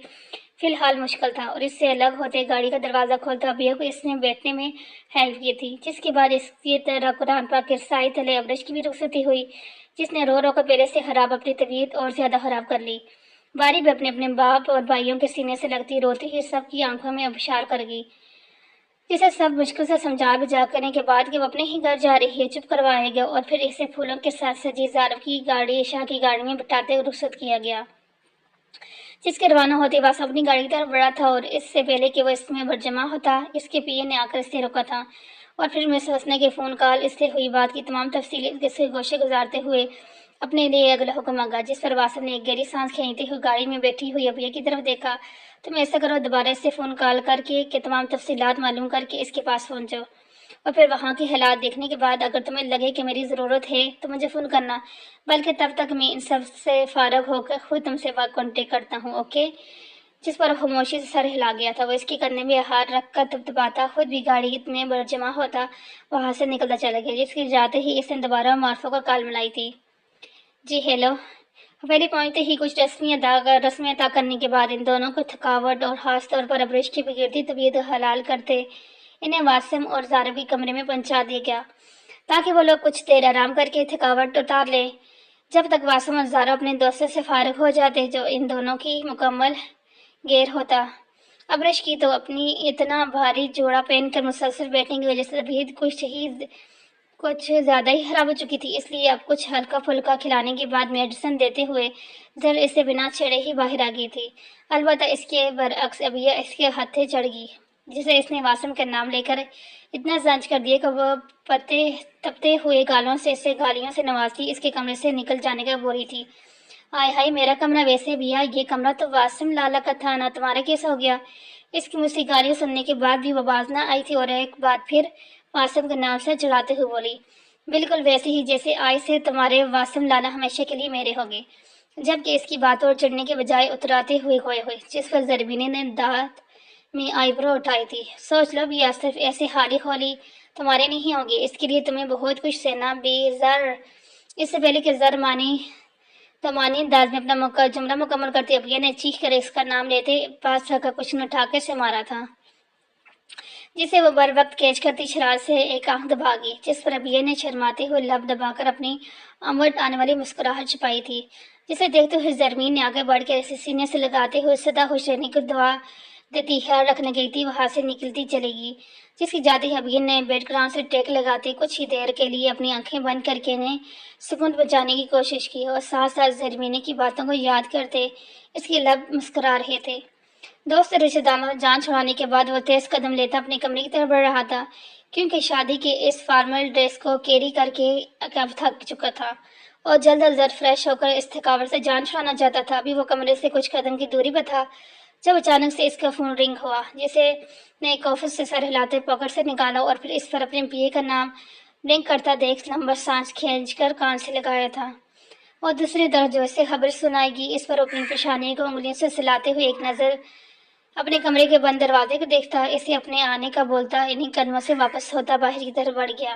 A: فی الحال مشکل تھا. اور اس سے الگ ہوتے گاڑی کا دروازہ کھولتا ابیا کو اس نے بیٹھنے میں ہیلپ کی تھی، جس کے بعد اس کی طرح قرآن پاک کے سائے تلے ابرش کی بھی رخصتی ہوئی، جس نے رو رو کر پہلے سے خراب اپنی طبیعت اور زیادہ خراب کر لی. باری بھی اپنے اپنے باپ اور بھائیوں کے سینے سے لگتی روتی ہی سب کی آنکھوں میں ابشار کر گئی، جسے سب مشکل سے سمجھا بجھا کرنے کے بعد کہ وہ اپنے ہی گھر جا رہی ہے چپ کروایا گیا اور پھر اسے پھولوں کے ساتھ سجی زارب کی گاڑی شاہ کی گاڑی میں بٹھاتے ہوئے رخصت کیا گیا، جس کے روانہ ہوتے واسطہ اپنی گاڑی کی طرف بڑھا تھا. اور اس سے پہلے کہ وہ اس میں برجمع ہوتا اس کے پیے نے آ کر اسے روکا تھا اور پھر مس حسنہ کے فون کال اس سے ہوئی بات کی تمام تفصیلیں اس کے گوشے گزارتے ہوئے اپنے لیے اگلا حکم مانگا، جس پر واسم نے ایک گہری سانس کھینچتے ہوئے گاڑی میں بیٹھی ہوئی ابیا کی طرف دیکھا. تم ایسا کرو دوبارہ اس سے فون کال کر کے کہ تمام تفصیلات معلوم کر کے اس کے پاس پہنچو اور پھر وہاں کے حالات دیکھنے کے بعد اگر تمہیں لگے کہ میری ضرورت ہے تو مجھے فون کرنا، بلکہ تب تک میں ان سب سے فارغ ہو کر خود تم سے کانٹیکٹ کرتا ہوں، اوکے؟ جس پر خاموشی سے سر ہلا گیا تھا. وہ اس کے کندھے میں ہاتھ رکھ کر تبتباتا خود بھی گاڑی میں برجمع ہوتا وہاں سے نکلتا چلا گیا، جس کے جاتے ہی اس نے دوبارہ معرفوں کا کال ملائی تھی. جی ہیلو. پہلے پہنچتے ہی کچھ رسمیں ادا کرنے کے بعد ان دونوں کو تھکاوٹ اور خاص طور پر ابرش کی بگڑتی طبیعت حلال کرتے انہیں واسم اور زارب کے کمرے میں پہنچا دیا گیا تاکہ وہ لوگ کچھ دیر آرام کر کے تھکاوٹ اتار لیں، جب تک واسم اور زارب اپنے دوستوں سے فارغ ہو جاتے جو ان دونوں کی مکمل غیر ہوتا. ابرش کی تو اپنی اتنا بھاری جوڑا پہن کر مسلسل بیٹھنے کی وجہ سے طبیعت کچھ زیادہ ہی خراب ہو چکی تھی، اس لیے اب کچھ ہلکا پھلکا کھلانے کے بعد میڈیسن دیتے ہوئے زر اسے بنا چھیڑے ہی باہر آ گئی تھی. البتہ اس کے برعکس ابیا اس کے ہتھے چڑھ گئی، جسے اس نے واسم کا نام لے کر اتنا زنج کر دیا کہ وہ تپتے ہوئے گالوں سے اسے گالیوں سے نوازتی اس کے کمرے سے نکل جانے کا بول رہی تھی. ہائے ہائے میرا کمرہ، ویسے بھیا یہ کمرہ تو واسم لالا کا تھا نا، تمہارا کیسا ہو گیا؟ اس کی مجھ سے گالیاں سننے کے بعد بھی وہ باز نہ آئی تھی اور ایک بار پھر واسم کے نام سے چڑھاتے ہوئے بولی، بالکل ویسے ہی جیسے آج سے تمہارے واسم لالا ہمیشہ کے لیے میرے ہوگے. جبکہ اس کی بات اور چڑھنے کے بجائے اتراتے ہوئے ہوئے جس پر زربینے نے دانت میں آئی برو اٹھائی تھی. سوچ لو بھیا صرف ایسے حالی خولی تمہارے نہیں ہوں گے، اس کے لیے تمہیں بہت کچھ سہنا بھی زر. اس سے پہلے کہ زر تمانی انداز میں اپنا جملہ مکمل کرتے ابیا نے چیخ کر اس کا نام لیتے پاس رکھا کچھ اٹھا کے سے مارا تھا، جسے وہ بر وقت کیچ کرتی شرارت سے ایک آنکھ دبا گئی، جس پر ابیا نے شرماتے ہوئے لب دبا کر اپنی اموت آنے والی مسکراہٹ چھپائی تھی. جسے دیکھتے ہوئے زرمین نے آگے بڑھ کر اسے سینے سے لگاتے ہوئے سدا خوش رہنے کی دعا دیتی خیال رکھنے گئی تھی وہاں سے نکلتی چلے گی، جس کی جاتے ہی ابیا نے بیڈ گراؤنڈ سے ٹیک لگاتے کچھ ہی دیر کے لیے اپنی آنکھیں بند کر کے انہیں سکون بچانے کی کوشش کی اور ساتھ ساتھ زرمینے کی باتوں کو یاد کرتے اس کے لب مسکرا رہے تھے. دوست رشتہ داروں جان چھڑانے کے بعد وہ تیز قدم لیتا اپنے کمرے کی طرف بڑھ رہا تھا، کیونکہ شادی کے اس فارمل ڈریس کو کیری کر کے اب تھک چکا تھا اور جلد از جلد فریش ہو کر اس تھکاوٹ سے جان چھڑانا چاہتا تھا. ابھی وہ کمرے سے کچھ قدم کی دوری پر تھا جب اچانک سے اس کا فون رنگ ہوا، جسے نے کافس سے سر ہلاتے پاکٹ سے نکالا اور پھر اس پر اپنے پیے کا نام رنگ کرتا دیکھ لمبا سانس کھینچ کر کان سے لگایا تھا اور دوسری طرف جو اسے خبر سنائی گی اس پر اپنی پیشانی کو انگلیوں سے سلاتے ہوئے ایک نظر اپنے کمرے کے بند دروازے کو دیکھتا اسے اپنے آنے کا بولتا انہیں قدموں سے واپس ہوتا باہر کی طرف بڑھ گیا.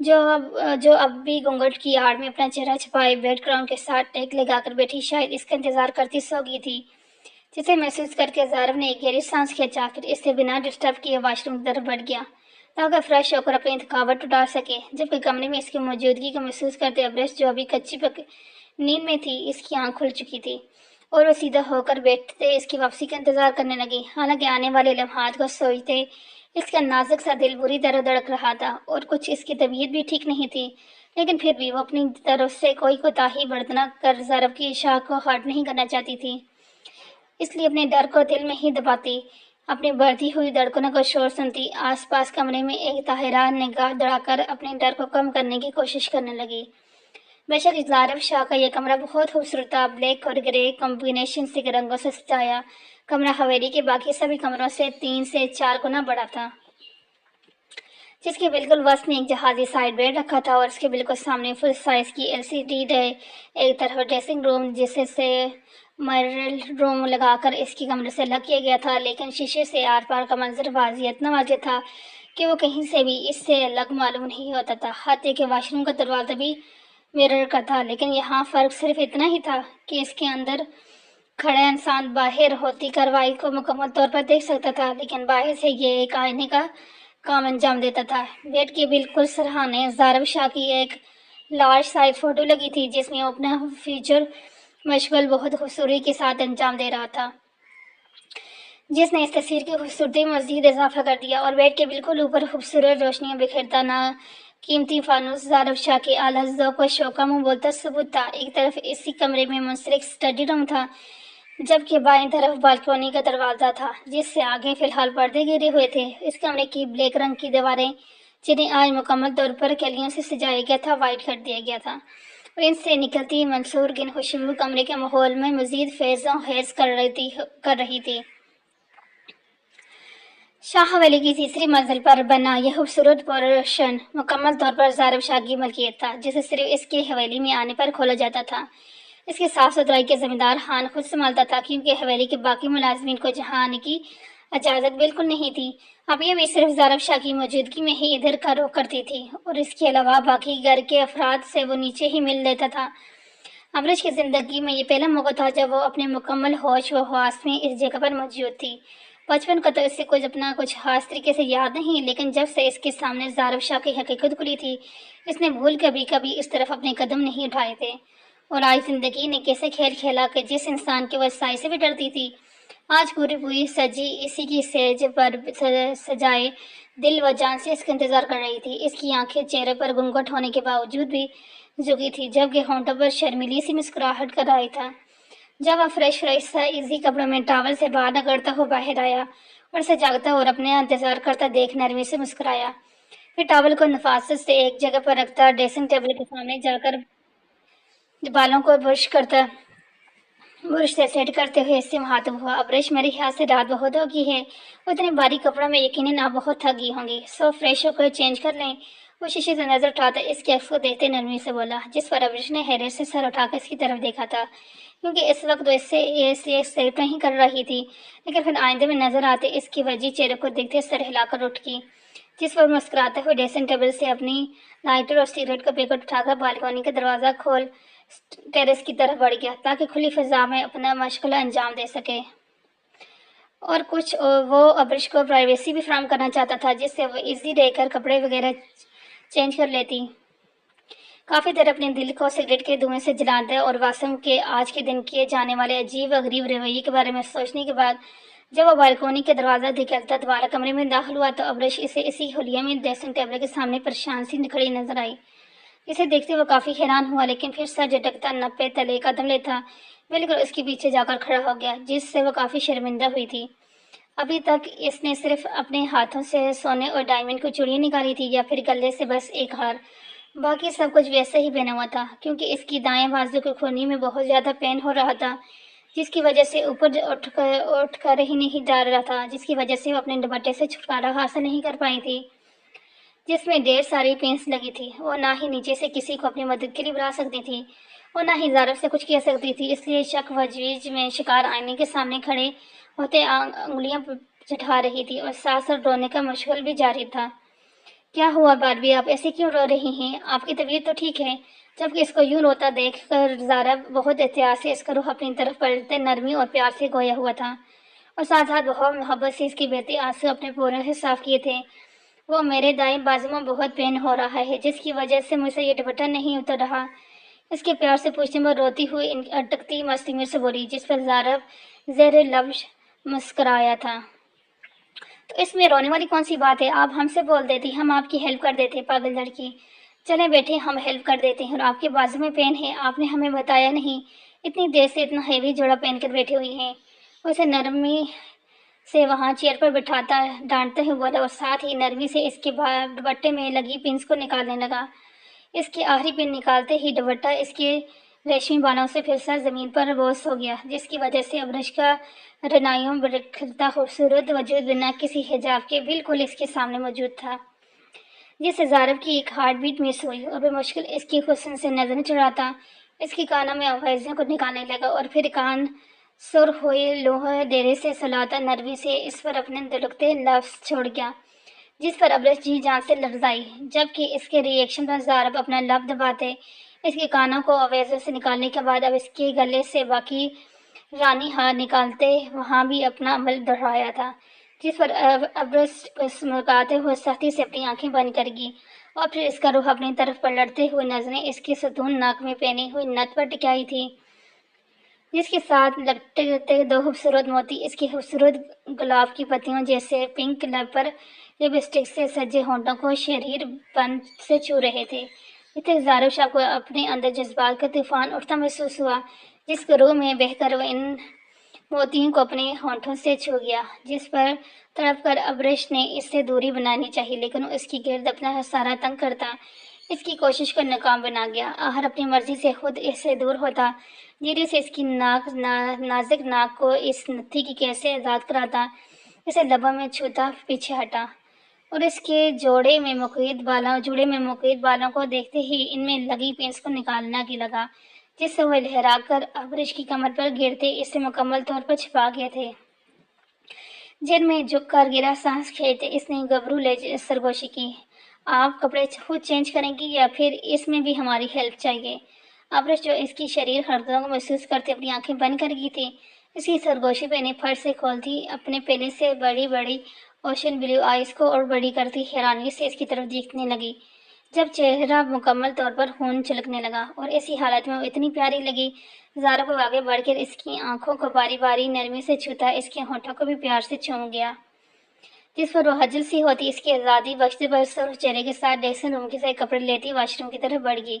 A: جو اب بھی گھونگھٹ کی آڑ میں اپنا چہرہ چھپائے بیڈ گراؤنڈ کے ساتھ ٹیک لگا کر بیٹھی شاید اس کا انتظار کرتی سو گئی تھی، جسے محسوس کر کے زارب نے ایک گہری سانس کھینچا، پھر اسے بنا ڈسٹرب کیے واش روم کی طرف بڑھ گیا تاکہ فریش ہو کر اپنی تھکاوٹ اتار سکے، جبکہ کمرے میں اس کی موجودگی کو محسوس کرتے ابرش جو ابھی کچی پک نیند میں تھی، اس کی آنکھ کھل چکی تھی اور وہ سیدھا ہو کر بیٹھتے اس کی واپسی کا انتظار کرنے لگی۔ حالانکہ آنے والے لمحات کو سوچتے اس کا نازک سا دل بری طرح دھڑک رہا تھا اور کچھ اس کی طبیعت بھی ٹھیک نہیں تھی، لیکن پھر بھی وہ اپنی طرف سے کوئی کوتاہی برتنا کر زارب کی اشاعت کو ہرٹ نہیں کرنا چاہتی تھی، اس لیے اپنے ڈر کو دل میں ہی دباتی، اپنی بڑھتی ہوئی دھڑکنوں کو شور سنتی، آس پاس کمرے میں ایک طاہرہ نگاہ دوڑا کر اپنے ڈر کو کم کرنے کی کوشش کرنے لگی۔ بے شک زارب شاہ کا یہ کمرہ بہت خوبصورت تھا، بلیک اور گرے کمبینیشن سے رنگوں سے سجایا کمرہ حویلی کے باقی سبھی کمروں سے 3 سے 4 گنا بڑا تھا، جس کے بالکل وسط میں ایک جہازی سائیڈ بیڈ رکھا تھا اور اس کے بالکل سامنے فل سائز کی LCD ایک طرف ڈریسنگ روم جسے سے مرل روم لگا کر اس کی کمرے سے الگ کیا گیا تھا، لیکن شیشے سے آر پار کا منظر واضح اتنا واضح تھا کہ وہ کہیں سے بھی اس سے الگ معلوم نہیں ہوتا تھا، حتیٰ کہ واش روم کا دروازہ بھی مرر کا تھا، لیکن یہاں فرق صرف اتنا ہی تھا کہ اس کے اندر کھڑا انسان باہر ہوتی کارروائی کو مکمل طور پر دیکھ سکتا تھا، لیکن باہر سے یہ ایک آئینے کا کام انجام دیتا تھا۔ بیڈ کے بالکل سرہانے زارب شاہ کی ایک لارج سائز فوٹو لگی تھی، جس میں وہ اپنا فیوچر مشغول بہت خوبصورتی کے ساتھ انجام دے رہا تھا، جس نے اس تصویر کی خوبصورتی میں مزید اضافہ کر دیا، اور بیڈ کے بالکل اوپر خوبصورت روشنیاں بکھیرتا نا قیمتی فانوس زارب شاہ کے اعلیٰ ذوق و شوق کا منہ بولتا ثبوت تھا۔ ایک طرف اسی کمرے میں منسلک اسٹڈی روم تھا، جبکہ بائیں طرف بالکونی کا دروازہ تھا، جس سے آگے فی الحال پردے گھیرے ہوئے تھے۔ اس کمرے کی بلیک رنگ کی دیواریں، جنہیں آج مکمل طور پر کلیوں سے سجایا گیا تھا، وائٹ کر دیا گیا تھا، اور ان سے نکلتی منصور گن خوشبو کمرے کے ماحول میں مزید فیض و خیز کر رہی تھی۔ شاہ حویلی کی تیسری منزل پر بنا یہ خوبصورت پورشن مکمل طور پر زارب شاہ کی ملکیت تھا، جسے صرف اس کی حویلی میں آنے پر کھولا جاتا تھا۔ اس کی صاف ستھرائی کے ذمہ دار خان خود سنبھالتا تھا، کیونکہ حویلی کے باقی ملازمین کو جہاں آنے کی اجازت بالکل نہیں تھی۔ اب یہ بھی صرف زارب شاہ کی موجودگی میں ہی ادھر کا رخ کرتی تھی، اور اس کے علاوہ باقی گھر کے افراد سے وہ نیچے ہی مل لیتا تھا۔ ابرش کی زندگی میں یہ پہلا موقع تھا جب وہ اپنے مکمل ہوش و حواس میں اس جگہ پر موجود تھی۔ بچپن کا تو اس سے کچھ خاص طریقے سے یاد نہیں، لیکن جب سے اس کے سامنے زارب شاہ کی حقیقت کھلی تھی، اس نے بھول کبھی اس طرف اپنے قدم نہیں اٹھائے تھے۔ اور آج زندگی نے کیسے کھیل کھیلا کہ جس انسان کے وہ سائے سے بھی ڈرتی تھی، آج پوری سجی اسی کی سیج پر سجائے دل و جان سے اس کا انتظار کر رہی تھی۔ اس کی آنکھیں چہرے پر گھونگھٹ ہونے کے باوجود بھی جھکی تھی، جبکہ ہونٹوں پر شرمیلی سی مسکراہٹ کر رہا تھا۔ جب وہ فریش سا ایزی کپڑوں میں ٹاول سے باہر نکلتا ہوا باہر آیا اور اسے جاگتا اور اپنے انتظار کرتا دیکھ نرمی سے مسکرایا، پھر ٹاول کو نفاست سے ایک جگہ پر رکھتا ڈریسنگ ٹیبل کے سامنے جا کر بالوں کو برش سے سیٹ کرتے ہوئے اس سے مخاطب ہوا، ابرش میرے خیال سے رات بہت ہو گئی ہے، وہ اتنے باریک کپڑوں میں یقیناً آپ بہت تھک گئی ہوں گی، سو فریش ہو کر چینج کر لیں۔ وہ شیشے سے نظر اٹھاتا اس کے عکس کو دیکھتے نرمی سے بولا، جس پر ابرش نے حیرت سے سر اٹھا کر اس کی طرف دیکھا تھا، کیونکہ اس وقت وہ اس سے ایکسپیکٹ نہیں کر رہی تھی، لیکن پھر آئندے میں نظر آتے اس کی وجہ چہرے کو دیکھتے سر ہلا کر اٹھ کی، جس پر مسکراتے ہوئے ڈریسنگ ٹیبل سے اپنی لائٹر اور سگریٹ کا پیکٹ اٹھا کر بالکونی کا دروازہ کھول ٹیرس کی طرف بڑھ گیا تاکہ کھلی فضا میں اپنا مشغلہ انجام دے سکے، اور کچھ وہ ابرش کو پرائیویسی بھی فراہم کرنا چاہتا تھا، جس سے وہ ایزی رہ کر کپڑے وغیرہ چینج کر لیتی۔ کافی دیر اپنے دل کو سگریٹ کے دھوئیں سے جلاتے اور واسم کے آج کے دن کیے جانے والے عجیب و غریب رویے کے بارے میں سوچنے کے بعد جب وہ بالکونی کے دروازہ دھکیلتا دوبارہ کمرے میں داخل ہوا تو ابرش اسے اسی حلیے میں ڈریسنگ ٹیبل کے سامنے پریشان سی کھڑی نظر آئی۔ اسے دیکھتے وہ کافی حیران ہوا، لیکن پھر سر جھٹکتا نپے تلے قدم لیتا بالکل اس کے پیچھے جا کر کھڑا ہو گیا، جس سے وہ کافی شرمندہ ہوئی تھی۔ ابھی تک اس نے صرف اپنے ہاتھوں سے سونے اور ڈائمنڈ کی چوڑیاں نکالی تھی یا پھر گلے سے بس ایک ہار، باقی سب کچھ ویسے ہی پہنا ہوا تھا، کیونکہ اس کی دائیں بازو کی کھرنی میں بہت زیادہ پین ہو رہا تھا، جس کی وجہ سے اوپر اٹھ کر ہی نہیں ڈال رہا تھا، جس کی وجہ سے وہ اپنے دوپٹے سے چھٹکارا حاصل نہیں کر پائی تھی، جس میں ڈھیر ساری پینس لگی تھی۔ وہ نہ ہی نیچے سے کسی کو اپنی مدد کے لیے بلا سکتی تھی اور نہ ہی زارب سے کچھ کہہ سکتی تھی، اس لیے شک و جویج میں شکار آئینے کے سامنے کھڑے ہوتے انگلیاں چٹھا رہی تھی اور ساتھ ساتھ رونے کا مشغل بھی جاری تھا، کیا ہوا باربی، آپ ایسے کیوں رو رہی ہیں؟ آپ کی طبیعت تو ٹھیک ہے؟ جبکہ اس کو یوں روتا دیکھ کر زارا بہت احتیاط سے اس کا رخ اپنی طرف پلٹتے نرمی اور پیار سے گویا ہوا تھا، اور ساتھ ساتھ بہت محبت سے اس کی بہتی آنسو اپنے پورے سے صاف کیے تھے۔ وہ میرے دائیں بازو میں بہت پین ہو رہا ہے، جس کی وجہ سے مجھ سے یہ دوپٹہ نہیں اتر رہا، اس کے پیار سے پوچھنے پر روتی ہوئی اٹکتی مستی میں سے بولی، جس پر زارا زیر لفظ مسکرایا تھا۔ تو اس میں رونے والی کون سی بات ہے؟ آپ ہم سے بول دیتی، ہم آپ کی ہیلپ کر دیتے۔ پاگل لڑکی، چلیں بیٹھے، ہم ہیلپ کر دیتے ہیں۔ اور آپ کے بازو میں پین ہے، آپ نے ہمیں بتایا نہیں، اتنی دیر سے اتنا ہیوی جوڑا پہن کر بیٹھے ہوئی ہیں۔ اسے نرمی سے وہاں چیئر پر بٹھاتا ڈانٹتے ہوئے بولا، اور ساتھ ہی نرمی سے اس کے دوپٹے میں لگی پنس کو نکالنے لگا۔ اس کے آخری پن نکالتے ہی دوپٹہ اس کے ریشمی بالوں سے پھر سر زمین پر بوس ہو گیا، جس کی وجہ سے ابرش کا رنایوں بکھرتا خوبصورت وجود بنا کسی حجاب کے بالکل اس کے سامنے موجود تھا، جس سے زارب کی ایک ہارٹ بیٹ مس ہوئی، اور بمشکل اس کی حسن سے نظر چڑھاتا اس کی کانوں میں آوازوں کو نکالنے لگا، اور پھر کان سرخ ہوئے لوہے دیرے سے سلاتا نرمی سے اس پر اپنے دلکتے لفظ چھوڑ گیا، جس پر ابرش جی جان سے لرزائی، جبکہ اس کے ریئیکشن پر زارب اپنا لب دباتے اس کے کانوں کو آوازوں سے نکالنے کے بعد اب اس کے گلے سے باقی رانی ہار نکالتے وہاں بھی اپنا عمل دہرایا تھا، جس پر ابرش مسکراتے ہوئے سختی سے اپنی آنکھیں بند کر گی، اور پھر اس کا رخ اپنی طرف پلٹتے ہوئے نظریں اس کی ستون ناک میں پہنی ہوئی نت پر ٹکائی تھی، جس کے ساتھ لٹکتے دو خوبصورت موتی اس کی خوبصورت گلاب کی پتیوں جیسے پنک لب پر لپسٹک سے سجے ہونٹوں کو شریر پن سے چھو رہے تھے۔ اتنے زارب شاہ کو اپنے اندر جذبات کا طوفان اٹھتا محسوس ہوا، جس کے روح میں بہہ کر وہ ان موتیوں کو اپنے ہونٹوں سے چھو گیا، جس پر تڑپ کر ابرش نے اس سے دوری بنانی چاہی، لیکن وہ اس کی گرد اپنا سارا تنگ کرتا اس کی کوشش کو ناکام بنا گیا، آخر اپنی مرضی سے خود اس سے دور ہوتا، دھیرے سے اس کی نازک ناک کو اس نتھی کی کیسے آزاد کراتا، اسے لبوں میں چھوتا پیچھے ہٹا، اور اس کے جوڑے میں مقید بالوں کو دیکھتے ہی ان میں لگی پنس کو نکالنا کی لگا، جس سے وہ لہرا کر ابرش کی کمر پر گرتے اسے مکمل طور پر چھپا گئے تھے، جن میں جھک کر گرا سانس کھینچتے اس نے گبرو سرگوشی کی، آپ کپڑے خود چینج کریں گی یا پھر اس میں بھی ہماری ہیلپ چاہیے؟ ابرش جو اس کی شریر حرکتوں کو محسوس کرتے اپنی آنکھیں بند کر گئی تھی، اس کی سرگوشی پہ انہیں پھٹ سے کھولتی اپنے پہلے سے بڑی بڑی اوشن بلیو آئیز کو اور بڑی کرتی حیرانی سے اس کی طرف دیکھنے لگی، جب چہرہ مکمل طور پر خون چھلکنے لگا، اور ایسی حالت میں وہ اتنی پیاری لگی، زارا کو آگے بڑھ کر اس کی آنکھوں کو باری باری نرمی سے چھوتا اس کے ہونٹوں کو بھی پیار سے چوم گیا، جس پر وہ حجل سی ہوتی اس کی آزادی بخشتے پر سرخ چہرے کے ساتھ ڈریسنگ روم سے کپڑے لیتی واش روم کی طرف بڑھ گئی،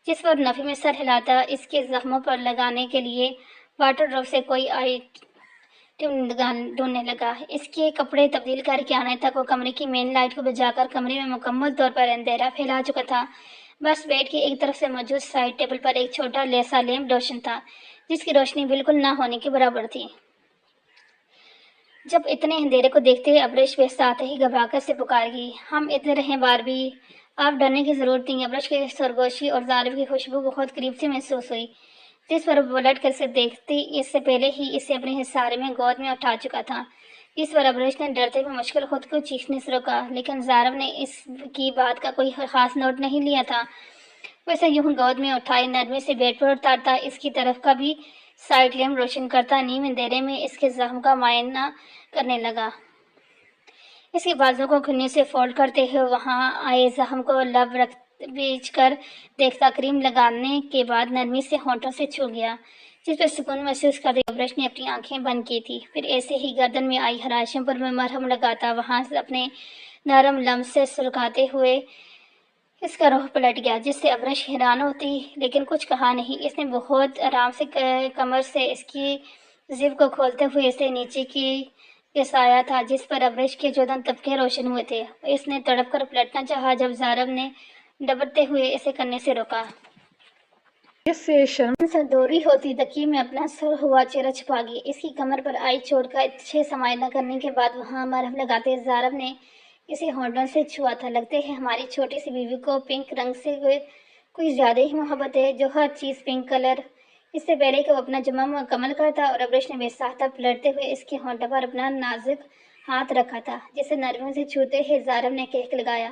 A: جس پر نفی میں سر ہلاتا اس کے زخموں پر لگانے کے لیے واٹر ڈراپ سے کوئی ڈھونڈنے لگا، اس کے کپڑے تبدیل کر کے آنے تک وہ کمرے کی مین لائٹ کو بجھا کر کمرے میں مکمل طور پر اندھیرا پھیلا چکا تھا، بس بیڈ کے ایک طرف سے موجود سائڈ ٹیبل پر ایک چھوٹا لیسا لیمپ روشن تھا، جس کی روشنی بالکل نہ ہونے کے برابر تھی۔ جب اتنے اندھیرے کو دیکھتے ہوئے ابرش پیش آتے ہی گھبرا کر سے پکار گئی، ہم ادھر ہیں باربی، آپ ڈرنے کی ضرورت نہیں۔ ابرش کی سرگوشی اور زارب کی خوشبو بہت قریب سے محسوس ہوئی، جس پر وہ پلٹ کر سے دیکھتی اس سے پہلے ہی اسے اپنے حصارے میں گود میں اٹھا چکا تھا، جس پر ابرش نے ڈرتے ہوئے مشکل خود کو چیخنے سے روکا، لیکن زارب نے اس کی بات کا کوئی خاص نوٹ نہیں لیا تھا، وہ اسے یوں گود میں اٹھائے نرمی سے بیڈ پر اتارتا اس کی طرف کا بھی سائڈ لیمپ روشن کرتا نیم اندھیرے میں اس کے زخم کا معائنہ کرنے لگا، اس کے بازو کو کھلنے سے فولڈ کرتے ہوئے وہاں آئے زخم کو لب رکھ بیچ کر دیکھتا، کریم لگانے کے بعد نرمی سے ہونٹوں سے چھو گیا، جس پر سکون محسوس کرتے ابرش نے اپنی آنکھیں بند کی تھی، پھر ایسے ہی گردن میں آئی خراشوں پر مرہم لگاتا وہاں سے اپنے نرم لمس سے سلگاتے ہوئے اس کا رخ پلٹ گیا، جس سے ابرش حیران ہوتی لیکن کچھ کہا نہیں، اس نے بہت آرام سے کمر سے اس کی زپ کو کھولتے ہوئے اسے نیچے کی گسایا تھا، جس پر ابرش کے جوتن طبقے روشن ہوئے تھے، اس نے تڑپ کر پلٹنا چاہا جب زارب نے ڈبرتے ہوئے اسے کرنے سے روکا،
B: اس سے شرم
A: سے دوری ہوتی تکیے میں اپنا سر ہوا چہرہ چھپا گئی، اس کی کمر پر آئی چوٹ کا اچھے سمائلہ کرنے کے بعد وہاں مرہم لگاتے زارب نے اسے ہونٹوں سے چھوا تھا، لگتے ہے ہماری چھوٹی سی بیوی کو پنک رنگ سے کوئی زیادہ ہی محبت ہے، جو ہر چیز پنک کلر۔ اس سے پہلے کہ وہ اپنا جملہ مکمل کرتا اور ابرش نے بے ساختہ پلٹتے ہوئے اس کے ہونٹوں پر اپنا نازک ہاتھ رکھا تھا، جسے نرمی سے چھوتے ہی زارب نے کہک لگایا،